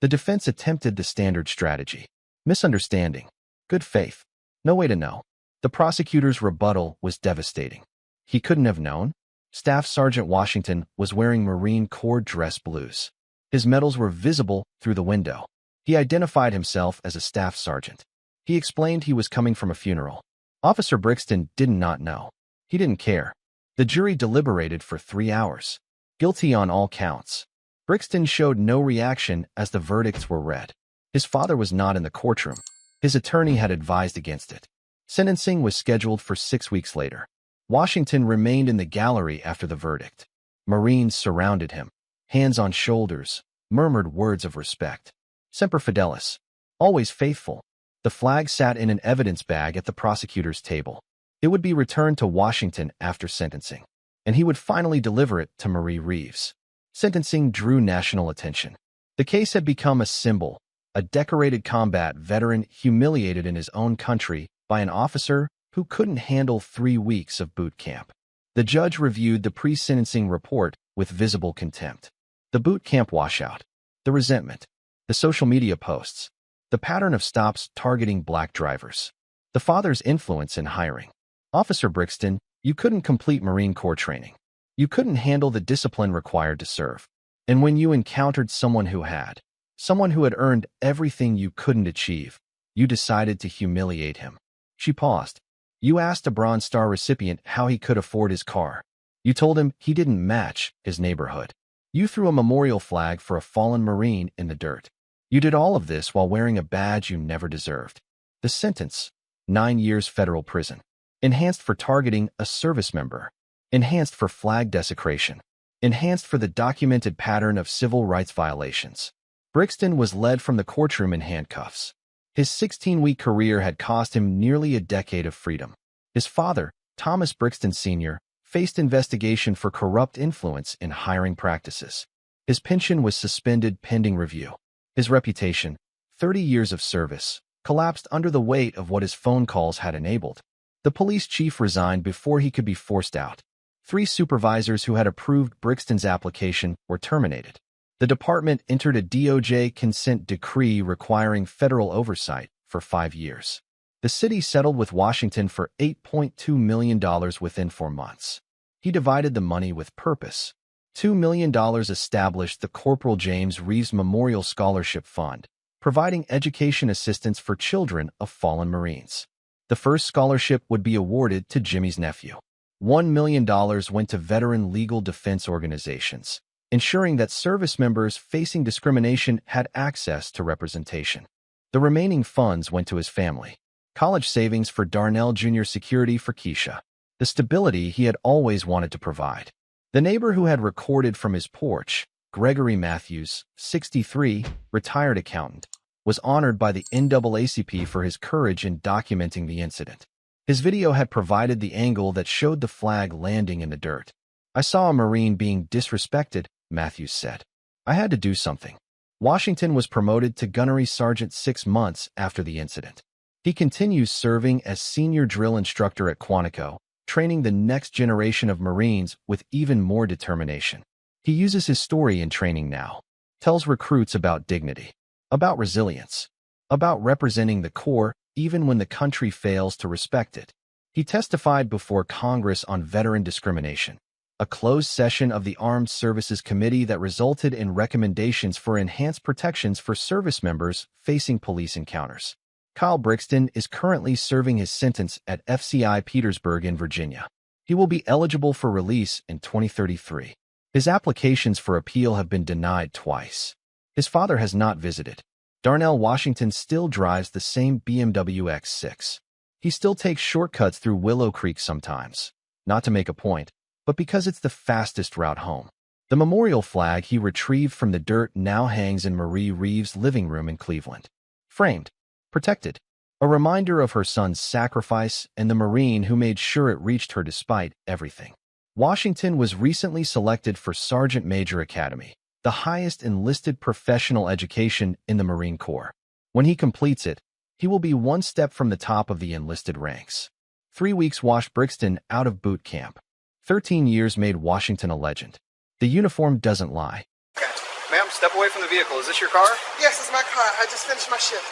The defense attempted the standard strategy. Misunderstanding. Good faith. No way to know. The prosecutor's rebuttal was devastating. He couldn't have known. Staff Sergeant Washington was wearing Marine Corps dress blues. His medals were visible through the window. He identified himself as a staff sergeant. He explained he was coming from a funeral. Officer Brixton did not know. He didn't care. The jury deliberated for 3 hours. Guilty on all counts. Brixton showed no reaction as the verdicts were read. His father was not in the courtroom. His attorney had advised against it. Sentencing was scheduled for 6 weeks later. Washington remained in the gallery after the verdict. Marines surrounded him, hands on shoulders, murmured words of respect. Semper Fidelis. Always faithful. The flag sat in an evidence bag at the prosecutor's table. It would be returned to Washington after sentencing, and he would finally deliver it to Marie Reeves. Sentencing drew national attention. The case had become a symbol, a decorated combat veteran humiliated in his own country by an officer who couldn't handle 3 weeks of boot camp. The judge reviewed the pre-sentencing report with visible contempt. The boot camp washout, the resentment, the social media posts, the pattern of stops targeting black drivers, the father's influence in hiring. Officer Brixton, you couldn't complete Marine Corps training. You couldn't handle the discipline required to serve. And when you encountered someone who had earned everything you couldn't achieve, you decided to humiliate him. She paused. You asked a Bronze Star recipient how he could afford his car. You told him he didn't match his neighborhood. You threw a memorial flag for a fallen Marine in the dirt. You did all of this while wearing a badge you never deserved. The sentence: 9 years federal prison. Enhanced for targeting a service member. Enhanced for flag desecration. Enhanced for the documented pattern of civil rights violations. Brixton was led from the courtroom in handcuffs. His 16-week career had cost him nearly a decade of freedom. His father, Thomas Brixton Sr., faced investigation for corrupt influence in hiring practices. His pension was suspended pending review. His reputation, 30 years of service, collapsed under the weight of what his phone calls had enabled. The police chief resigned before he could be forced out. 3 supervisors who had approved Brixton's application were terminated. The department entered a DOJ consent decree requiring federal oversight for 5 years. The city settled with Washington for $8.2 million within 4 months. He divided the money with purpose. $2 million established the Corporal James Reeves Memorial Scholarship Fund, providing education assistance for children of fallen Marines. The first scholarship would be awarded to Jimmy's nephew. $1 million went to veteran legal defense organizations, ensuring that service members facing discrimination had access to representation. The remaining funds went to his family. College savings for Darnell Jr. Security for Keisha. The stability he had always wanted to provide. The neighbor who had recorded from his porch, Gregory Matthews, 63, retired accountant, was honored by the NAACP for his courage in documenting the incident. His video had provided the angle that showed the flag landing in the dirt. I saw a Marine being disrespected, Matthews said. I had to do something. Washington was promoted to gunnery sergeant 6 months after the incident. He continues serving as senior drill instructor at Quantico, training the next generation of Marines with even more determination. He uses his story in training now, tells recruits about dignity, about resilience, about representing the Corps even when the country fails to respect it. He testified before Congress on veteran discrimination, a closed session of the Armed Services Committee that resulted in recommendations for enhanced protections for service members facing police encounters. Kyle Brixton is currently serving his sentence at FCI Petersburg in Virginia. He will be eligible for release in 2033. His applications for appeal have been denied twice. His father has not visited. Darnell Washington still drives the same BMW X6. He still takes shortcuts through Willow Creek sometimes, not to make a point, but because it's the fastest route home. The memorial flag he retrieved from the dirt now hangs in Marie Reeves' living room in Cleveland. Framed, protected, a reminder of her son's sacrifice and the Marine who made sure it reached her despite everything. Washington was recently selected for Sergeant Major Academy, the highest enlisted professional education in the Marine Corps. When he completes it, he will be one step from the top of the enlisted ranks. 3 weeks washed Brixton out of boot camp. 13 years made Washington a legend. The uniform doesn't lie. Okay. Ma'am, step away from the vehicle. Is this your car? Yes, it's my car. I just finished my shift.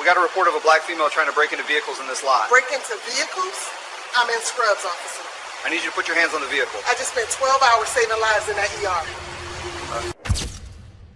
We got a report of a black female trying to break into vehicles in this lot. Break into vehicles? I'm in scrubs, officer. I need you to put your hands on the vehicle. I just spent 12 hours saving lives in that ER.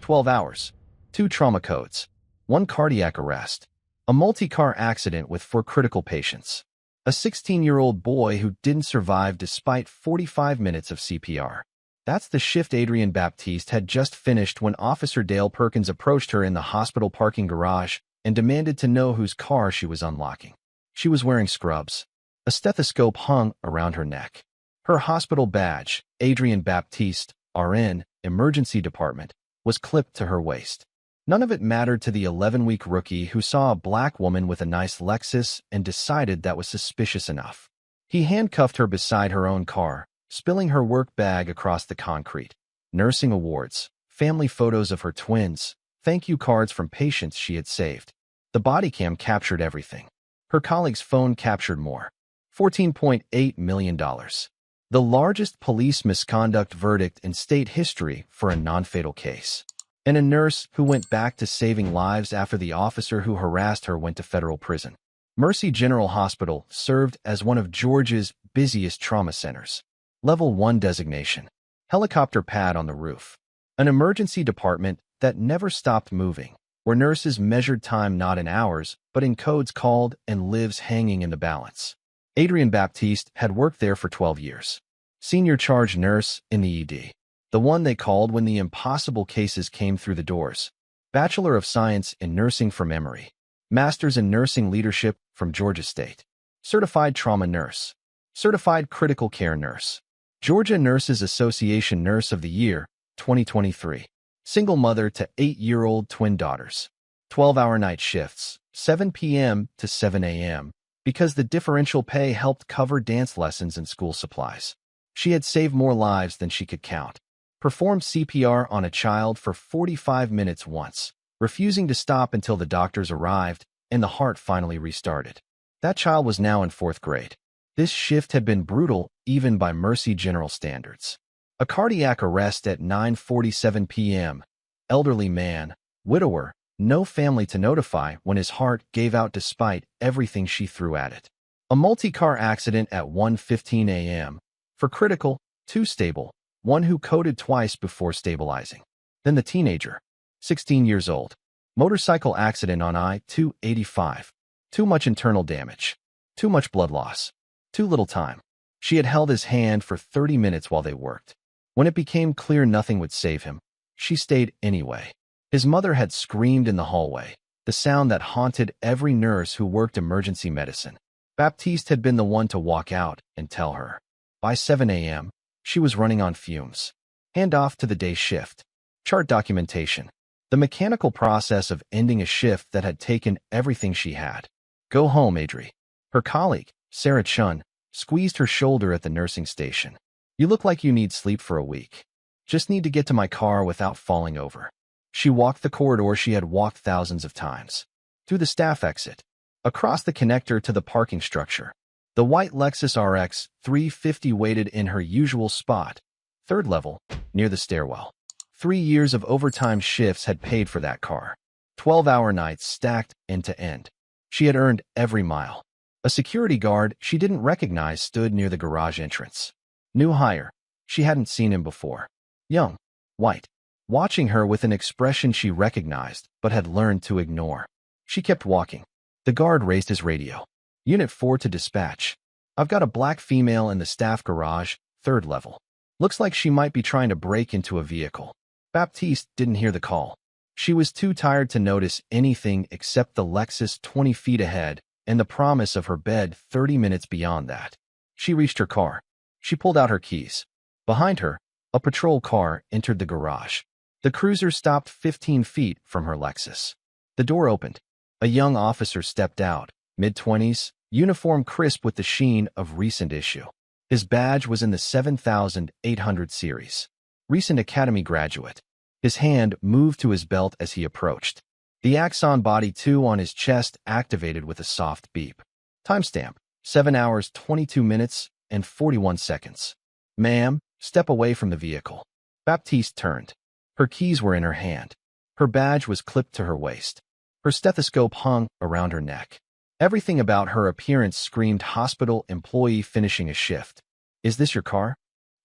12 hours. 2 trauma codes. 1 cardiac arrest. A multi-car accident with 4 critical patients. A 16-year-old boy who didn't survive despite 45 minutes of CPR. That's the shift Adrienne Baptiste had just finished when Officer Dale Perkins approached her in the hospital parking garage and demanded to know whose car she was unlocking. She was wearing scrubs. A stethoscope hung around her neck. Her hospital badge, Adrienne Baptiste, RN, Emergency Department, was clipped to her waist. None of it mattered to the 11-week rookie who saw a black woman with a nice Lexus and decided that was suspicious enough. He handcuffed her beside her own car, spilling her work bag across the concrete. Nursing awards, family photos of her twins, thank you cards from patients she had saved. The Bodycam captured everything. Her colleague's phone captured more. $14.8 million. The largest police misconduct verdict in state history for a non-fatal case. And a nurse who went back to saving lives after the officer who harassed her went to federal prison. Mercy General Hospital served as one of Georgia's busiest trauma centers. Level 1 designation. Helicopter pad on the roof. An emergency department that never stopped moving, where nurses measured time not in hours, but in codes called and lives hanging in the balance. Adrienne Baptiste had worked there for 12 years. Senior charge nurse in the ED. The one they called when the impossible cases came through the doors. Bachelor of Science in Nursing from Emory. Master's in Nursing Leadership from Georgia State. Certified Trauma Nurse. Certified Critical Care Nurse. Georgia Nurses Association Nurse of the Year, 2023. Single mother to 8-year-old twin daughters. 12-hour night shifts, 7 p.m. to 7 a.m., because the differential pay helped cover dance lessons and school supplies. She had saved more lives than she could count. Performed CPR on a child for 45 minutes once, refusing to stop until the doctors arrived and the heart finally restarted. That child was now in 4th grade. This shift had been brutal even by Mercy General standards. A cardiac arrest at 9:47 p.m. Elderly man, widower, no family to notify when his heart gave out despite everything she threw at it. A multi-car accident at 1:15 a.m. For critical, 2 stable, 1 who coded twice before stabilizing. Then the teenager, 16 years old. Motorcycle accident on I-285. Too much internal damage. Too much blood loss. Too little time. She had held his hand for 30 minutes while they worked. When it became clear nothing would save him, she stayed anyway. His mother had screamed in the hallway, the sound that haunted every nurse who worked emergency medicine. Baptiste had been the one to walk out and tell her. By 7 a.m., she was running on fumes. Hand off to the day shift. Chart documentation. The mechanical process of ending a shift that had taken everything she had. Go home, Adri. Her colleague, Sarah Chun, squeezed her shoulder at the nursing station. You look like you need sleep for a week. Just need to get to my car without falling over. She walked the corridor she had walked thousands of times. Through the staff exit. Across the connector to the parking structure. The white Lexus RX 350 waited in her usual spot, third level, near the stairwell. 3 years of overtime shifts had paid for that car. 12-hour nights stacked end to end. She had earned every mile. A security guard she didn't recognize stood near the garage entrance. New hire. She hadn't seen him before. Young. White. Watching her with an expression she recognized but had learned to ignore. She kept walking. The guard raised his radio. Unit 4 to dispatch. I've got a black female in the staff garage, third level. Looks like she might be trying to break into a vehicle. Baptiste didn't hear the call. She was too tired to notice anything except the Lexus 20 feet ahead and the promise of her bed 30 minutes beyond that. She reached her car. She pulled out her keys. Behind her, a patrol car entered the garage. The cruiser stopped 15 feet from her Lexus. The door opened. A young officer stepped out, mid-20s, uniform crisp with the sheen of recent issue. His badge was in the 7800 series. Recent academy graduate. His hand moved to his belt as he approached. The Axon Body 2 on his chest activated with a soft beep. Timestamp, 7 hours 22 minutes and 41 seconds. Ma'am, step away from the vehicle. Baptiste turned. Her keys were in her hand. Her badge was clipped to her waist. Her stethoscope hung around her neck. Everything about her appearance screamed hospital employee finishing a shift. Is this your car?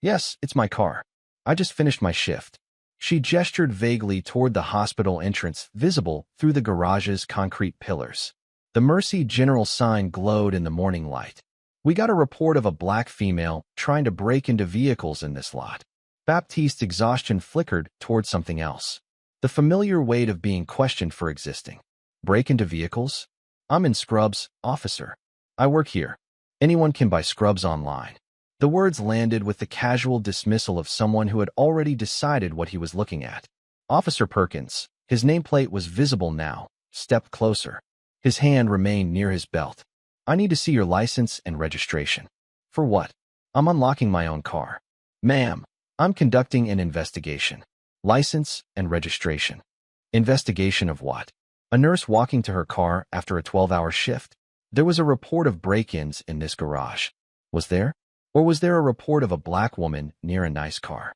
Yes, it's my car. I just finished my shift. She gestured vaguely toward the hospital entrance, visible through the garage's concrete pillars. The Mercy General sign glowed in the morning light. We got a report of a black female trying to break into vehicles in this lot. Baptiste's exhaustion flickered toward something else. The familiar weight of being questioned for existing. Break into vehicles? I'm in scrubs, officer. I work here. Anyone can buy scrubs online. The words landed with the casual dismissal of someone who had already decided what he was looking at. Officer Perkins, his nameplate was visible now, stepped closer. His hand remained near his belt. I need to see your license and registration. For what? I'm unlocking my own car. Ma'am, I'm conducting an investigation. License and registration. Investigation of what? A nurse walking to her car after a 12-hour shift? There was a report of break-ins in this garage. Was there? Or was there a report of a black woman near a nice car?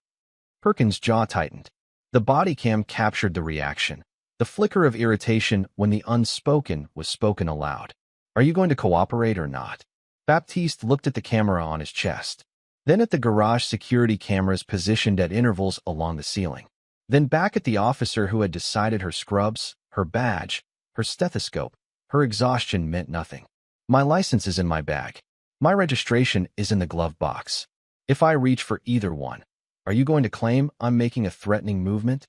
Perkins' jaw tightened. The body cam captured the reaction, the flicker of irritation when the unspoken was spoken aloud. Are you going to cooperate or not? Baptiste looked at the camera on his chest, then at the garage security cameras positioned at intervals along the ceiling, then back at the officer who had decided her scrubs, her badge, her stethoscope. Her exhaustion meant nothing. My license is in my bag. My registration is in the glove box. If I reach for either one, are you going to claim I'm making a threatening movement?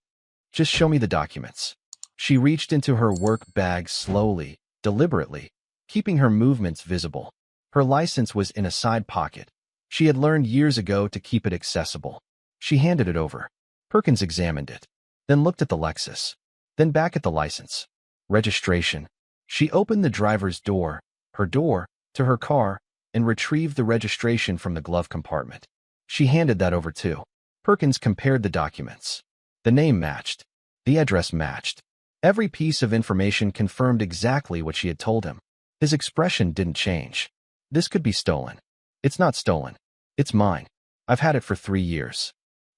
Just show me the documents. She reached into her work bag slowly, deliberately, keeping her movements visible. Her license was in a side pocket. She had learned years ago to keep it accessible. She handed it over. Perkins examined it, then looked at the Lexus, then back at the license. Registration. She opened the driver's door, her door, to her car, and retrieved the registration from the glove compartment. She handed that over too. Perkins compared the documents. The name matched. The address matched. Every piece of information confirmed exactly what she had told him. His expression didn't change. This could be stolen. It's not stolen. It's mine. I've had it for 3 years.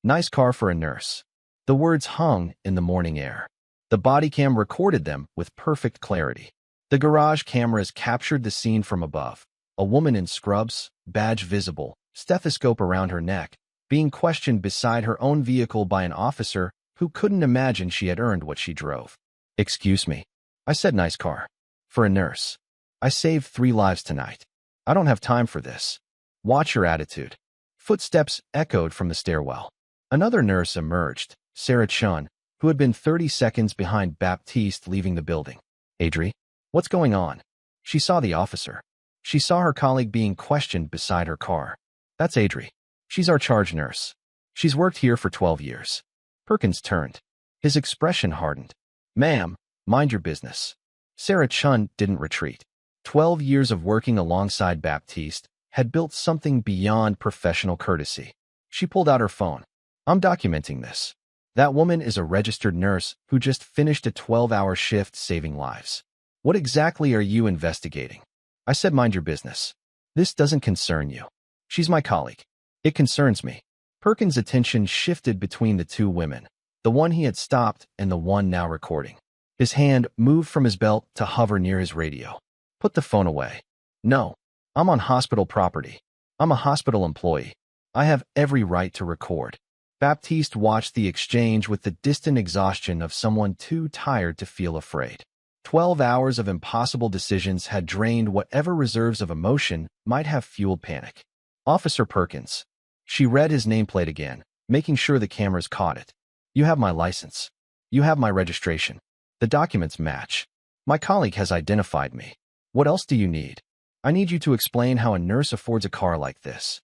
Nice car for a nurse. The words hung in the morning air. The body cam recorded them with perfect clarity. The garage cameras captured the scene from above. A woman in scrubs, badge visible, stethoscope around her neck, being questioned beside her own vehicle by an officer who couldn't imagine she had earned what she drove. Excuse me. I said nice car. For a nurse. I saved 3 lives tonight. I don't have time for this. Watch your attitude. Footsteps echoed from the stairwell. Another nurse emerged, Sarah Chun, who had been 30 seconds behind Baptiste leaving the building. Adri, what's going on? She saw the officer. She saw her colleague being questioned beside her car. That's Adri. She's our charge nurse. She's worked here for 12 years. Perkins turned. His expression hardened. Ma'am, mind your business. Sarah Chun didn't retreat. 12 years of working alongside Baptiste had built something beyond professional courtesy. She pulled out her phone. I'm documenting this. That woman is a registered nurse who just finished a 12-hour shift saving lives. What exactly are you investigating? I said mind your business. This doesn't concern you. She's my colleague. It concerns me. Perkins' attention shifted between the two women, the one he had stopped and the one now recording. His hand moved from his belt to hover near his radio. Put the phone away. No, I'm on hospital property. I'm a hospital employee. I have every right to record. Baptiste watched the exchange with the distant exhaustion of someone too tired to feel afraid. 12 hours of impossible decisions had drained whatever reserves of emotion might have fueled panic. Officer Perkins. She read his nameplate again, making sure the cameras caught it. You have my license. You have my registration. The documents match. My colleague has identified me. What else do you need? I need you to explain how a nurse affords a car like this.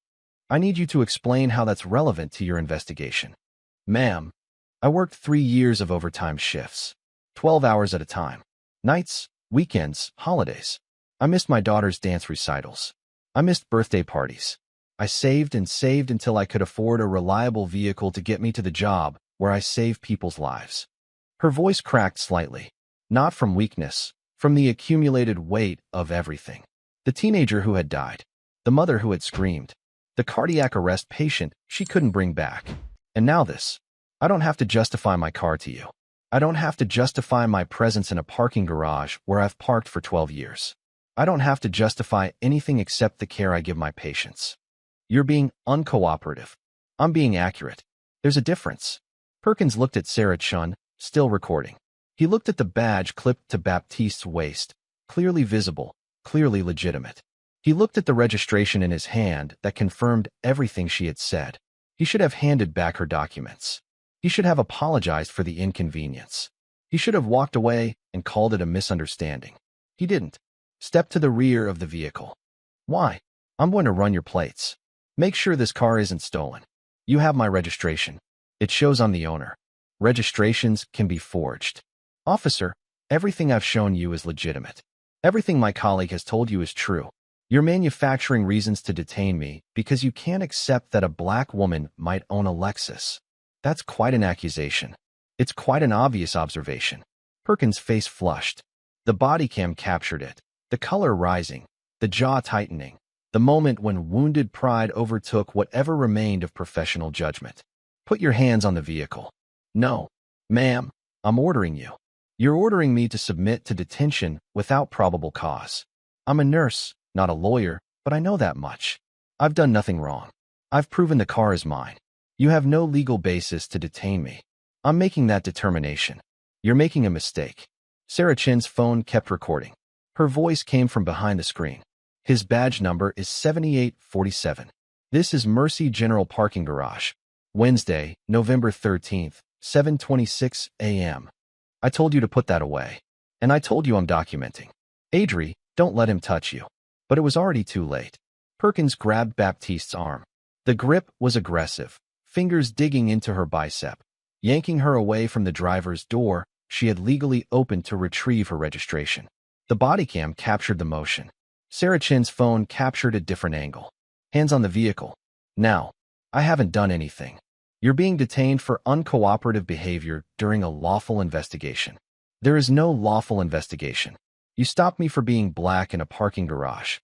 I need you to explain how that's relevant to your investigation. Ma'am, I worked 3 years of overtime shifts, 12 hours at a time. Nights, weekends, holidays. I missed my daughter's dance recitals. I missed birthday parties. I saved and saved until I could afford a reliable vehicle to get me to the job where I save people's lives. Her voice cracked slightly, not from weakness, from the accumulated weight of everything. The teenager who had died, the mother who had screamed, the cardiac arrest patient she couldn't bring back. And now this. I don't have to justify my car to you. I don't have to justify my presence in a parking garage where I've parked for 12 years. I don't have to justify anything except the care I give my patients. You're being uncooperative. I'm being accurate. There's a difference. Perkins looked at Sarah Chun, still recording. He looked at the badge clipped to Baptiste's waist, clearly visible, clearly legitimate. He looked at the registration in his hand that confirmed everything she had said. He should have handed back her documents. He should have apologized for the inconvenience. He should have walked away and called it a misunderstanding. He didn't. Step to the rear of the vehicle. Why? I'm going to run your plates. Make sure this car isn't stolen. You have my registration. It shows on the owner. Registrations can be forged. Officer, everything I've shown you is legitimate. Everything my colleague has told you is true. You're manufacturing reasons to detain me because you can't accept that a black woman might own a Lexus. That's quite an accusation. It's quite an obvious observation. Perkins' face flushed. The Bodycam captured it, the color rising, the jaw tightening, the moment when wounded pride overtook whatever remained of professional judgment. Put your hands on the vehicle. No, ma'am, I'm ordering you. You're ordering me to submit to detention without probable cause. I'm a nurse, not a lawyer, but I know that much. I've done nothing wrong. I've proven the car is mine. You have no legal basis to detain me. I'm making that determination. You're making a mistake. Sarah Chin's phone kept recording. Her voice came from behind the screen. His badge number is 7847. This is Mercy General Parking Garage. Wednesday, November 13th, 7:26 a.m. I told you to put that away. And I told you I'm documenting. Adri, don't let him touch you. But it was already too late. Perkins grabbed Baptiste's arm. The grip was aggressive, fingers digging into her bicep, yanking her away from the driver's door she had legally opened to retrieve her registration. The Bodycam captured the motion. Sarah Chin's phone captured a different angle. Hands on the vehicle. Now, I haven't done anything. You're being detained for uncooperative behavior during a lawful investigation. There is no lawful investigation. You stopped me for being black in a parking garage.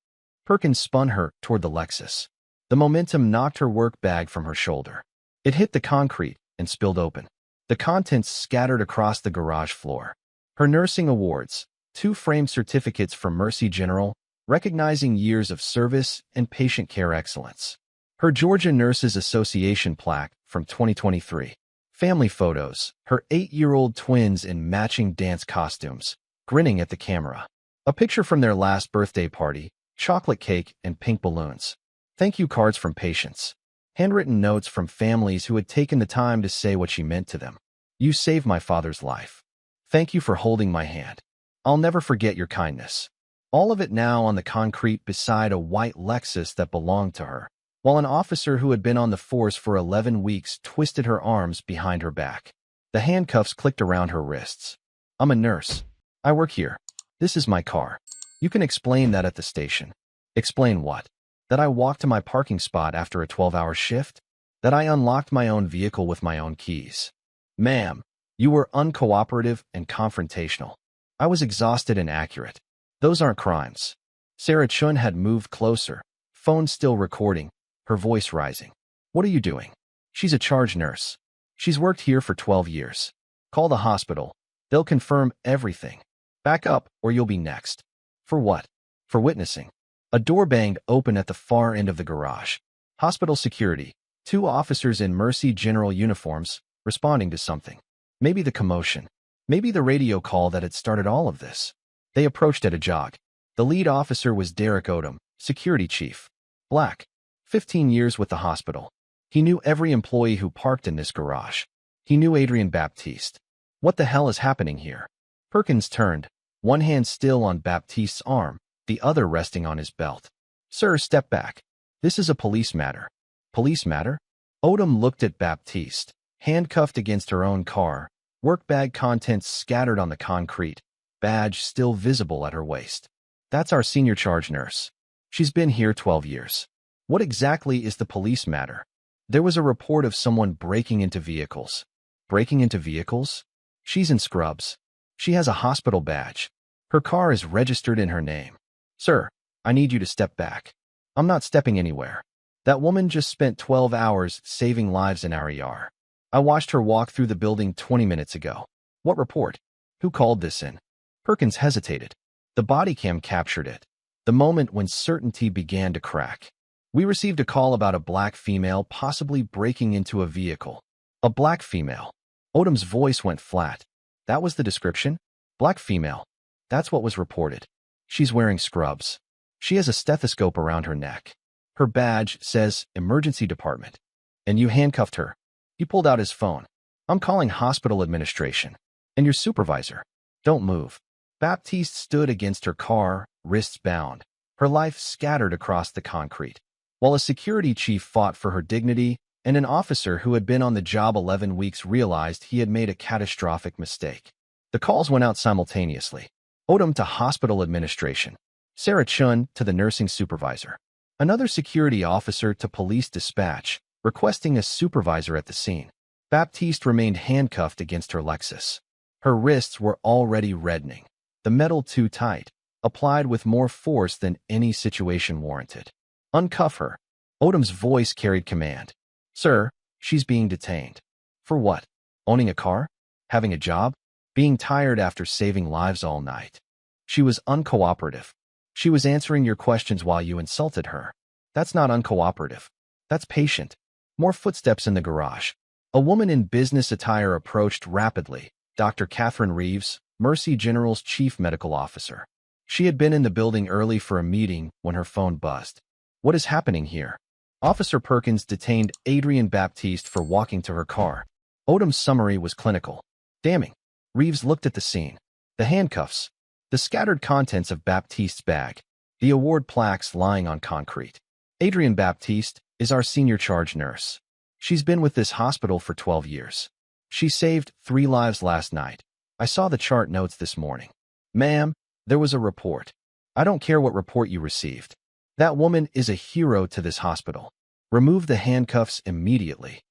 Perkins spun her toward the Lexus. The momentum knocked her work bag from her shoulder. It hit the concrete and spilled open. The contents scattered across the garage floor. Her nursing awards, 2 framed certificates from Mercy General, recognizing years of service and patient care excellence. Her Georgia Nurses Association plaque from 2023. Family photos, her 8-year-old twins in matching dance costumes, grinning at the camera. A picture from their last birthday party, chocolate cake and pink balloons. Thank you cards from patients. Handwritten notes from families who had taken the time to say what she meant to them. You saved my father's life. Thank you for holding my hand. I'll never forget your kindness. All of it now on the concrete beside a white Lexus that belonged to her, while an officer who had been on the force for 11 weeks twisted her arms behind her back. The handcuffs clicked around her wrists. I'm a nurse. I work here. This is my car. You can explain that at the station. Explain what? That I walked to my parking spot after a 12-hour shift? That I unlocked my own vehicle with my own keys? Ma'am, you were uncooperative and confrontational. I was exhausted and accurate. Those aren't crimes. Sarah Chun had moved closer, phone still recording, her voice rising. What are you doing? She's a charge nurse. She's worked here for 12 years. Call the hospital. They'll confirm everything. Back up, or you'll be next. For what? For witnessing. A door banged open at the far end of the garage. Hospital security. 2 officers in Mercy General uniforms, responding to something. Maybe the commotion. Maybe the radio call that had started all of this. They approached at a jog. The lead officer was Derek Odom, security chief. Black. 15 years with the hospital. He knew every employee who parked in this garage. He knew Adrian Baptiste. What the hell is happening here? Perkins turned, one hand still on Baptiste's arm, the other resting on his belt. Sir, step back. This is a police matter. Police matter? Odom looked at Baptiste, handcuffed against her own car, work bag contents scattered on the concrete, badge still visible at her waist. That's our senior charge nurse. She's been here 12 years. What exactly is the police matter? There was a report of someone breaking into vehicles. Breaking into vehicles? She's in scrubs. She has a hospital badge. Her car is registered in her name. Sir, I need you to step back. I'm not stepping anywhere. That woman just spent 12 hours saving lives in our ER. I watched her walk through the building 20 minutes ago. What report? Who called this in? Perkins hesitated. The Bodycam captured it. The moment when certainty began to crack. We received a call about a black female possibly breaking into a vehicle. A black female. Odom's voice went flat. That was the description? Black female. That's what was reported. She's wearing scrubs. She has a stethoscope around her neck. Her badge says Emergency Department. And you handcuffed her. He pulled out his phone. I'm calling hospital administration. And your supervisor. Don't move. Baptiste stood against her car, wrists bound, her life scattered across the concrete, while a security chief fought for her dignity, and an officer who had been on the job 11 weeks realized he had made a catastrophic mistake. The calls went out simultaneously. Odom to hospital administration. Sarah Chun to the nursing supervisor. Another security officer to police dispatch, requesting a supervisor at the scene. Baptiste remained handcuffed against her Lexus. Her wrists were already reddening. The metal too tight, applied with more force than any situation warranted. Uncuff her. Odom's voice carried command. Sir, she's being detained. For what? Owning a car? Having a job? Being tired after saving lives all night? She was uncooperative. She was answering your questions while you insulted her. That's not uncooperative. That's patient. More footsteps in the garage. A woman in business attire approached rapidly. Dr. Catherine Reeves, Mercy General's chief medical officer. She had been in the building early for a meeting when her phone buzzed. What is happening here? Officer Perkins detained Adrian Baptiste for walking to her car. Odom's summary was clinical. Damning. Reeves looked at the scene. The handcuffs. The scattered contents of Baptiste's bag. The award plaques lying on concrete. Adrian Baptiste is our senior charge nurse. She's been with this hospital for 12 years. She saved 3 lives last night. I saw the chart notes this morning. Ma'am, there was a report. I don't care what report you received. That woman is a hero to this hospital. Remove the handcuffs immediately.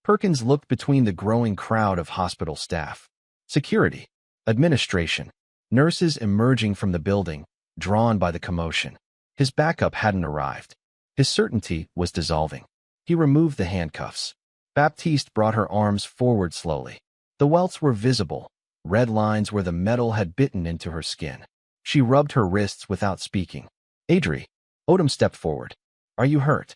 Perkins looked between the growing crowd of hospital staff. Security. Administration. Nurses emerging from the building, drawn by the commotion. His backup hadn't arrived. His certainty was dissolving. He removed the handcuffs. Baptiste brought her arms forward slowly. The welts were visible, red lines where the metal had bitten into her skin. She rubbed her wrists without speaking. Adri. Odom stepped forward. Are you hurt?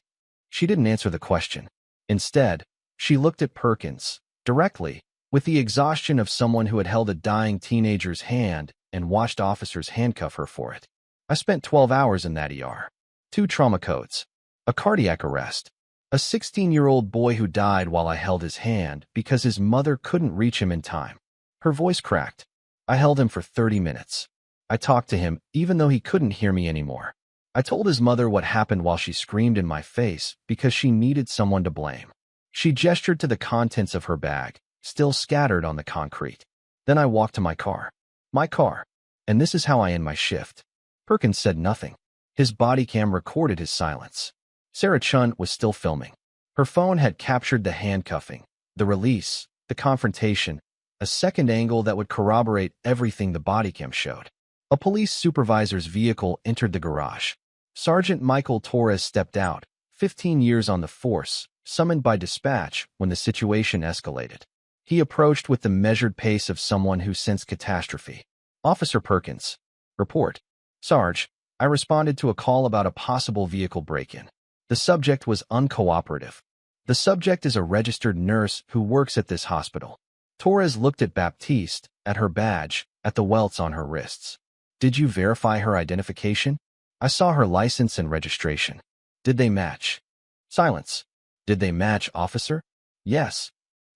She didn't answer the question. Instead, she looked at Perkins, directly, with the exhaustion of someone who had held a dying teenager's hand and watched officers handcuff her for it. I spent 12 hours in that ER. 2 trauma codes. A cardiac arrest. A 16-year-old boy who died while I held his hand because his mother couldn't reach him in time. Her voice cracked. I held him for 30 minutes. I talked to him even though he couldn't hear me anymore. I told his mother what happened while she screamed in my face because she needed someone to blame. She gestured to the contents of her bag, still scattered on the concrete. Then I walked to my car. My car. And this is how I end my shift. Perkins said nothing. His body cam recorded his silence. Sarah Chun was still filming. Her phone had captured the handcuffing, the release, the confrontation, a second angle that would corroborate everything the body cam showed. A police supervisor's vehicle entered the garage. Sergeant Michael Torres stepped out, 15 years on the force, summoned by dispatch when the situation escalated. He approached with the measured pace of someone who sensed catastrophe. Officer Perkins. Report. Sarge, I responded to a call about a possible vehicle break-in. The subject was uncooperative. The subject is a registered nurse who works at this hospital. Torres looked at Baptiste, at her badge, at the welts on her wrists. Did you verify her identification? I saw her license and registration. Did they match? Silence. Did they match, officer? Yes.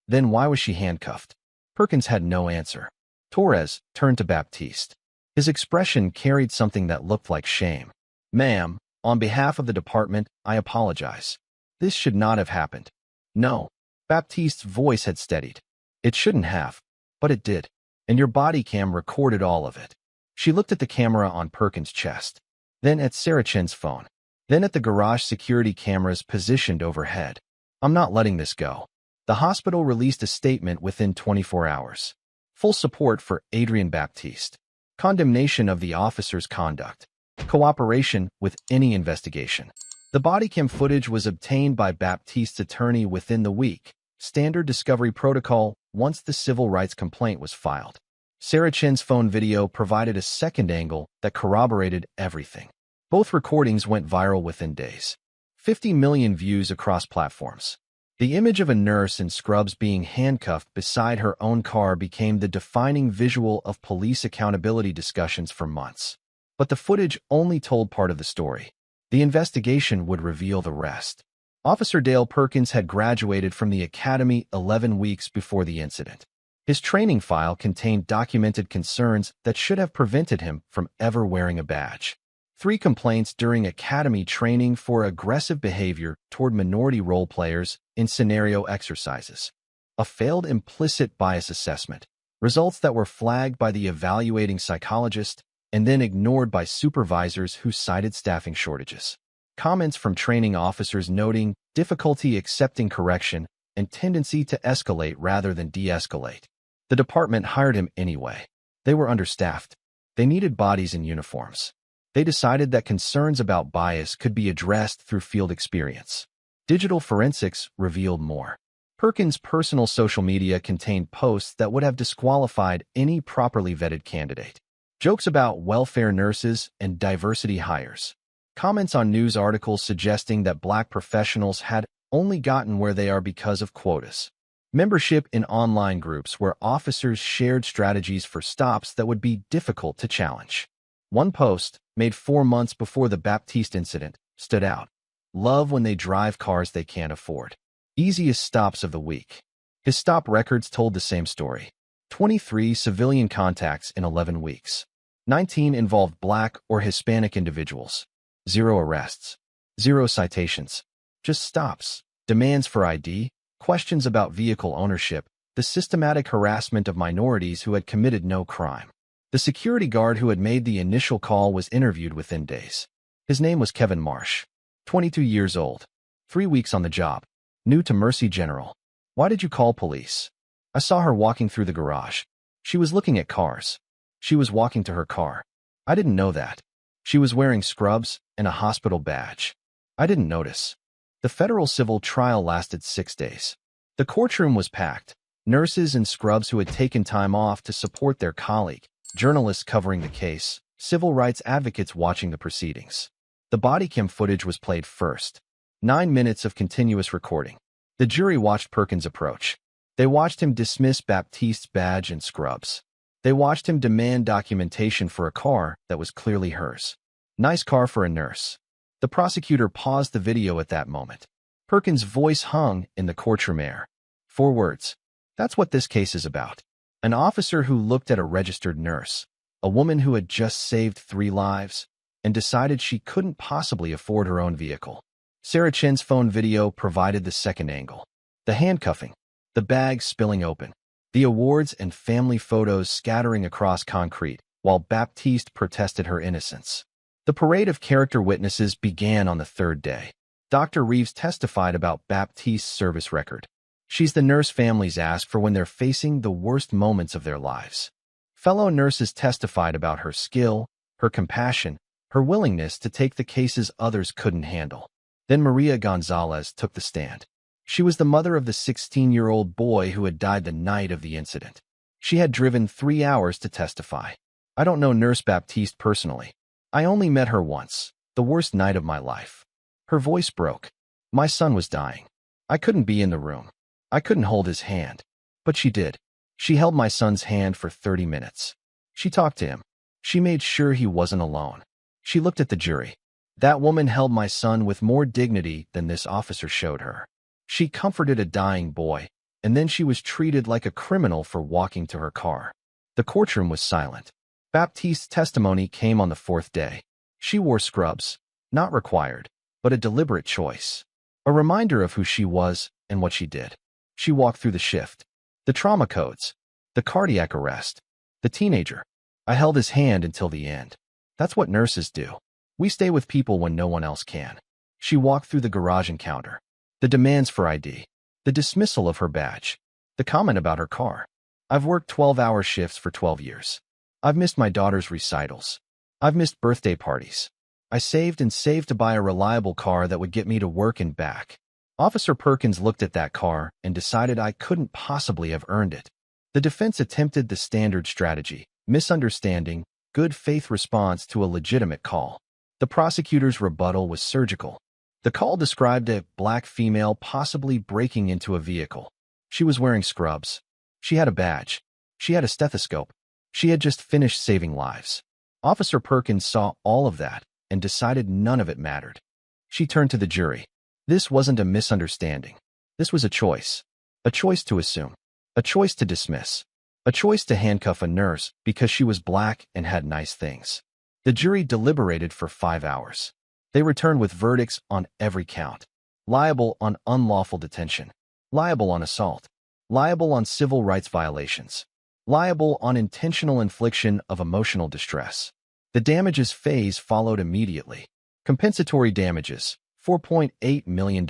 Then why was she handcuffed? Perkins had no answer. Torres turned to Baptiste. His expression carried something that looked like shame. Ma'am, on behalf of the department, I apologize. This should not have happened. No. Baptiste's voice had steadied. It shouldn't have, but it did. And your body cam recorded all of it. She looked at the camera on Perkins' chest, then at Sarah Chen's phone, then at the garage security cameras positioned overhead. I'm not letting this go. The hospital released a statement within 24 hours. Full support for Adrian Baptiste. Condemnation of the officer's conduct. Cooperation with any investigation. The bodycam footage was obtained by Baptiste's attorney within the week. Standard discovery protocol once the civil rights complaint was filed. Sarah Chen's phone video provided a second angle that corroborated everything. Both recordings went viral within days. 50 million views across platforms. The image of a nurse in scrubs being handcuffed beside her own car became the defining visual of police accountability discussions for months. But the footage only told part of the story. The investigation would reveal the rest. Officer Dale Perkins had graduated from the academy 11 weeks before the incident. His training file contained documented concerns that should have prevented him from ever wearing a badge. 3 complaints during academy training for aggressive behavior toward minority role players in scenario exercises. A failed implicit bias assessment. Results that were flagged by the evaluating psychologist and then ignored by supervisors who cited staffing shortages. Comments from training officers noting difficulty accepting correction and tendency to escalate rather than de-escalate. The department hired him anyway. They were understaffed. They needed bodies in uniforms. They decided that concerns about bias could be addressed through field experience. Digital forensics revealed more. Perkins' personal social media contained posts that would have disqualified any properly vetted candidate. Jokes about welfare nurses and diversity hires. Comments on news articles suggesting that black professionals had only gotten where they are because of quotas. Membership in online groups where officers shared strategies for stops that would be difficult to challenge. One post, made 4 months before the Baptiste incident, stood out. Love when they drive cars they can't afford. Easiest stops of the week. His stop records told the same story. 23 civilian contacts in 11 weeks. 19 involved black or Hispanic individuals. 0 arrests. 0 citations. Just stops. Demands for ID. Questions about vehicle ownership. The systematic harassment of minorities who had committed no crime. The security guard who had made the initial call was interviewed within days. His name was Kevin Marsh. 22 years old. 3 weeks on the job. New to Mercy General. Why did you call police? I saw her walking through the garage. She was looking at cars. She was walking to her car. I didn't know that. She was wearing scrubs and a hospital badge. I didn't notice. The federal civil trial lasted 6 days. The courtroom was packed. Nurses in scrubs who had taken time off to support their colleague. Journalists covering the case, civil rights advocates watching the proceedings. The bodycam footage was played first. 9 minutes of continuous recording. The jury watched Perkins approach. They watched him dismiss Baptiste's badge and scrubs. They watched him demand documentation for a car that was clearly hers. Nice car for a nurse. The prosecutor paused the video at that moment. Perkins' voice hung in the courtroom air. 4 words. That's what this case is about. An officer who looked at a registered nurse, a woman who had just saved 3 lives, and decided she couldn't possibly afford her own vehicle. Sarah Chen's phone video provided the second angle. The handcuffing, the bag spilling open, the awards and family photos scattering across concrete, while Baptiste protested her innocence. The parade of character witnesses began on the 3rd day. Dr. Reeves testified about Baptiste's service record. She's the nurse families ask for when they're facing the worst moments of their lives. Fellow nurses testified about her skill, her compassion, her willingness to take the cases others couldn't handle. Then Maria Gonzalez took the stand. She was the mother of the 16-year-old boy who had died the night of the incident. She had driven 3 hours to testify. I don't know Nurse Baptiste personally. I only met her once, the worst night of my life. Her voice broke. My son was dying. I couldn't be in the room. I couldn't hold his hand. But she did. She held my son's hand for 30 minutes. She talked to him. She made sure he wasn't alone. She looked at the jury. That woman held my son with more dignity than this officer showed her. She comforted a dying boy, and then she was treated like a criminal for walking to her car. The courtroom was silent. Baptiste's testimony came on the 4th day. She wore scrubs, not required, but a deliberate choice. A reminder of who she was and what she did. She walked through the shift, the trauma codes, the cardiac arrest, the teenager. I held his hand until the end. That's what nurses do. We stay with people when no one else can. She walked through the garage encounter, the demands for ID, the dismissal of her badge, the comment about her car. I've worked 12-hour shifts for 12 years. I've missed my daughter's recitals. I've missed birthday parties. I saved and saved to buy a reliable car that would get me to work and back. Officer Perkins looked at that car and decided I couldn't possibly have earned it. The defense attempted the standard strategy, misunderstanding, good faith response to a legitimate call. The prosecutor's rebuttal was surgical. The call described a black female possibly breaking into a vehicle. She was wearing scrubs. She had a badge. She had a stethoscope. She had just finished saving lives. Officer Perkins saw all of that and decided none of it mattered. She turned to the jury. This wasn't a misunderstanding. This was a choice. A choice to assume. A choice to dismiss. A choice to handcuff a nurse because she was black and had nice things. The jury deliberated for 5 hours. They returned with verdicts on every count. Liable on unlawful detention. Liable on assault. Liable on civil rights violations. Liable on intentional infliction of emotional distress. The damages phase followed immediately. Compensatory damages, $4.8 million.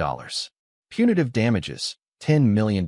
Punitive damages, $10 million.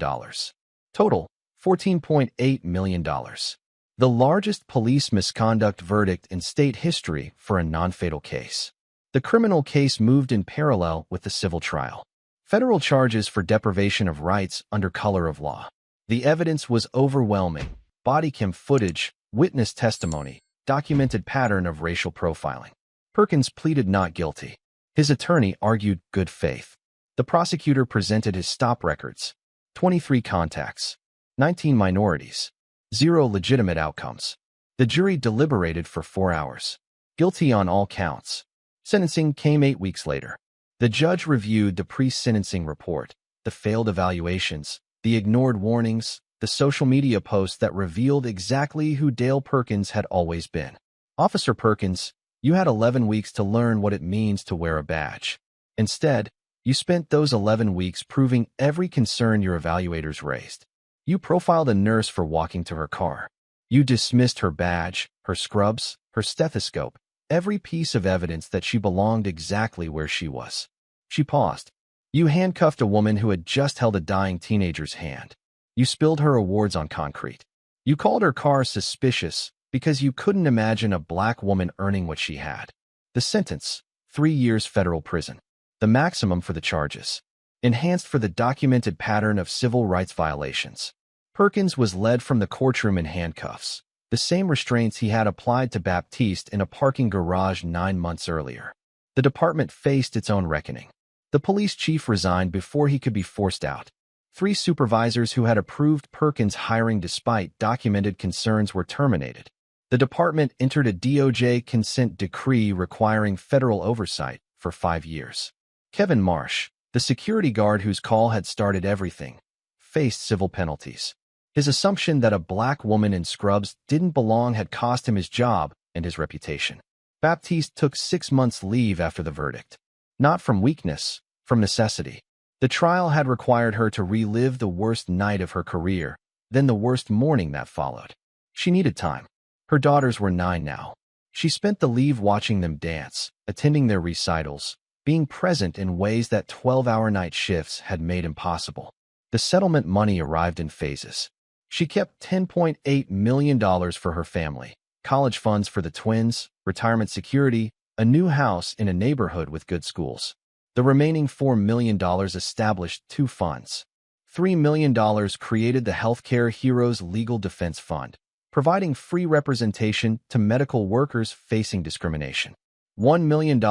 Total, $14.8 million. The largest police misconduct verdict in state history for a non-fatal case. The criminal case moved in parallel with the civil trial. Federal charges for deprivation of rights under color of law. The evidence was overwhelming. Bodycam footage, witness testimony, documented pattern of racial profiling. Perkins pleaded not guilty. His attorney argued good faith. The prosecutor presented his stop records. 23 contacts. 19 minorities. 0 legitimate outcomes. The jury deliberated for 4 hours. Guilty on all counts. Sentencing came 8 weeks later. The judge reviewed the pre-sentencing report, the failed evaluations, the ignored warnings, the social media posts that revealed exactly who Dale Perkins had always been. Officer Perkins, you had 11 weeks to learn what it means to wear a badge. Instead, you spent those 11 weeks proving every concern your evaluators raised. You profiled a nurse for walking to her car. You dismissed her badge, her scrubs, her stethoscope, every piece of evidence that she belonged exactly where she was. She paused. You handcuffed a woman who had just held a dying teenager's hand. You spilled her awards on concrete. You called her car suspicious because you couldn't imagine a black woman earning what she had. The sentence, 3 years federal prison. The maximum for the charges. Enhanced for the documented pattern of civil rights violations. Perkins was led from the courtroom in handcuffs, the same restraints he had applied to Baptiste in a parking garage 9 months earlier. The department faced its own reckoning. The police chief resigned before he could be forced out. 3 supervisors who had approved Perkins' hiring despite documented concerns were terminated. The department entered a DOJ consent decree requiring federal oversight for 5 years. Kevin Marsh, the security guard whose call had started everything, faced civil penalties. His assumption that a black woman in scrubs didn't belong had cost him his job and his reputation. Baptiste took 6 months leave after the verdict. Not from weakness, from necessity. The trial had required her to relive the worst night of her career, then the worst morning that followed. She needed time. Her daughters were 9 now. She spent the leave watching them dance, attending their recitals, being present in ways that 12-hour night shifts had made impossible. The settlement money arrived in phases. She kept $10.8 million for her family, college funds for the twins, retirement security, a new house in a neighborhood with good schools. The remaining $4 million established two funds. $3 million created the Healthcare Heroes Legal Defense Fund, providing free representation to medical workers facing discrimination. $1 million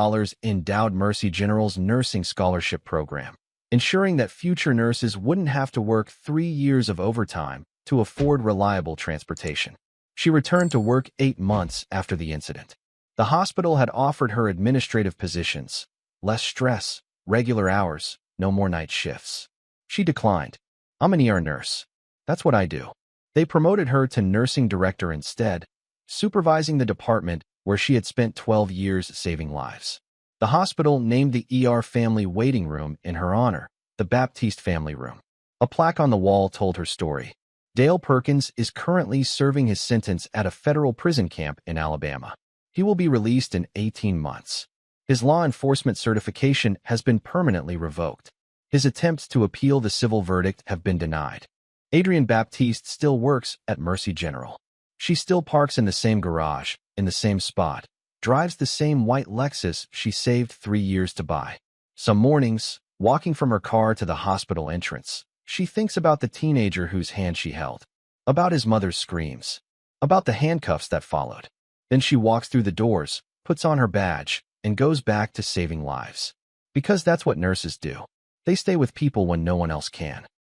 endowed Mercy General's nursing scholarship program, ensuring that future nurses wouldn't have to work 3 years of overtime to afford reliable transportation. She returned to work 8 months after the incident. The hospital had offered her administrative positions, less stress, regular hours, no more night shifts. She declined. "I'm an ER nurse. That's what I do." They promoted her to nursing director instead, supervising the department where she had spent 12 years saving lives. The hospital named the ER family waiting room in her honor, the Baptiste Family Room. A plaque on the wall told her story. Dale Perkins is currently serving his sentence at a federal prison camp in Alabama. He will be released in 18 months. His law enforcement certification has been permanently revoked. His attempts to appeal the civil verdict have been denied. Adrienne Baptiste still works at Mercy General. She still parks in the same garage, in the same spot, drives the same white Lexus she saved 3 years to buy. Some mornings, walking from her car to the hospital entrance, she thinks about the teenager whose hand she held, about his mother's screams, about the handcuffs that followed. Then she walks through the doors, puts on her badge, and goes back to saving lives. Because that's what nurses do. They stay with people when no one else can.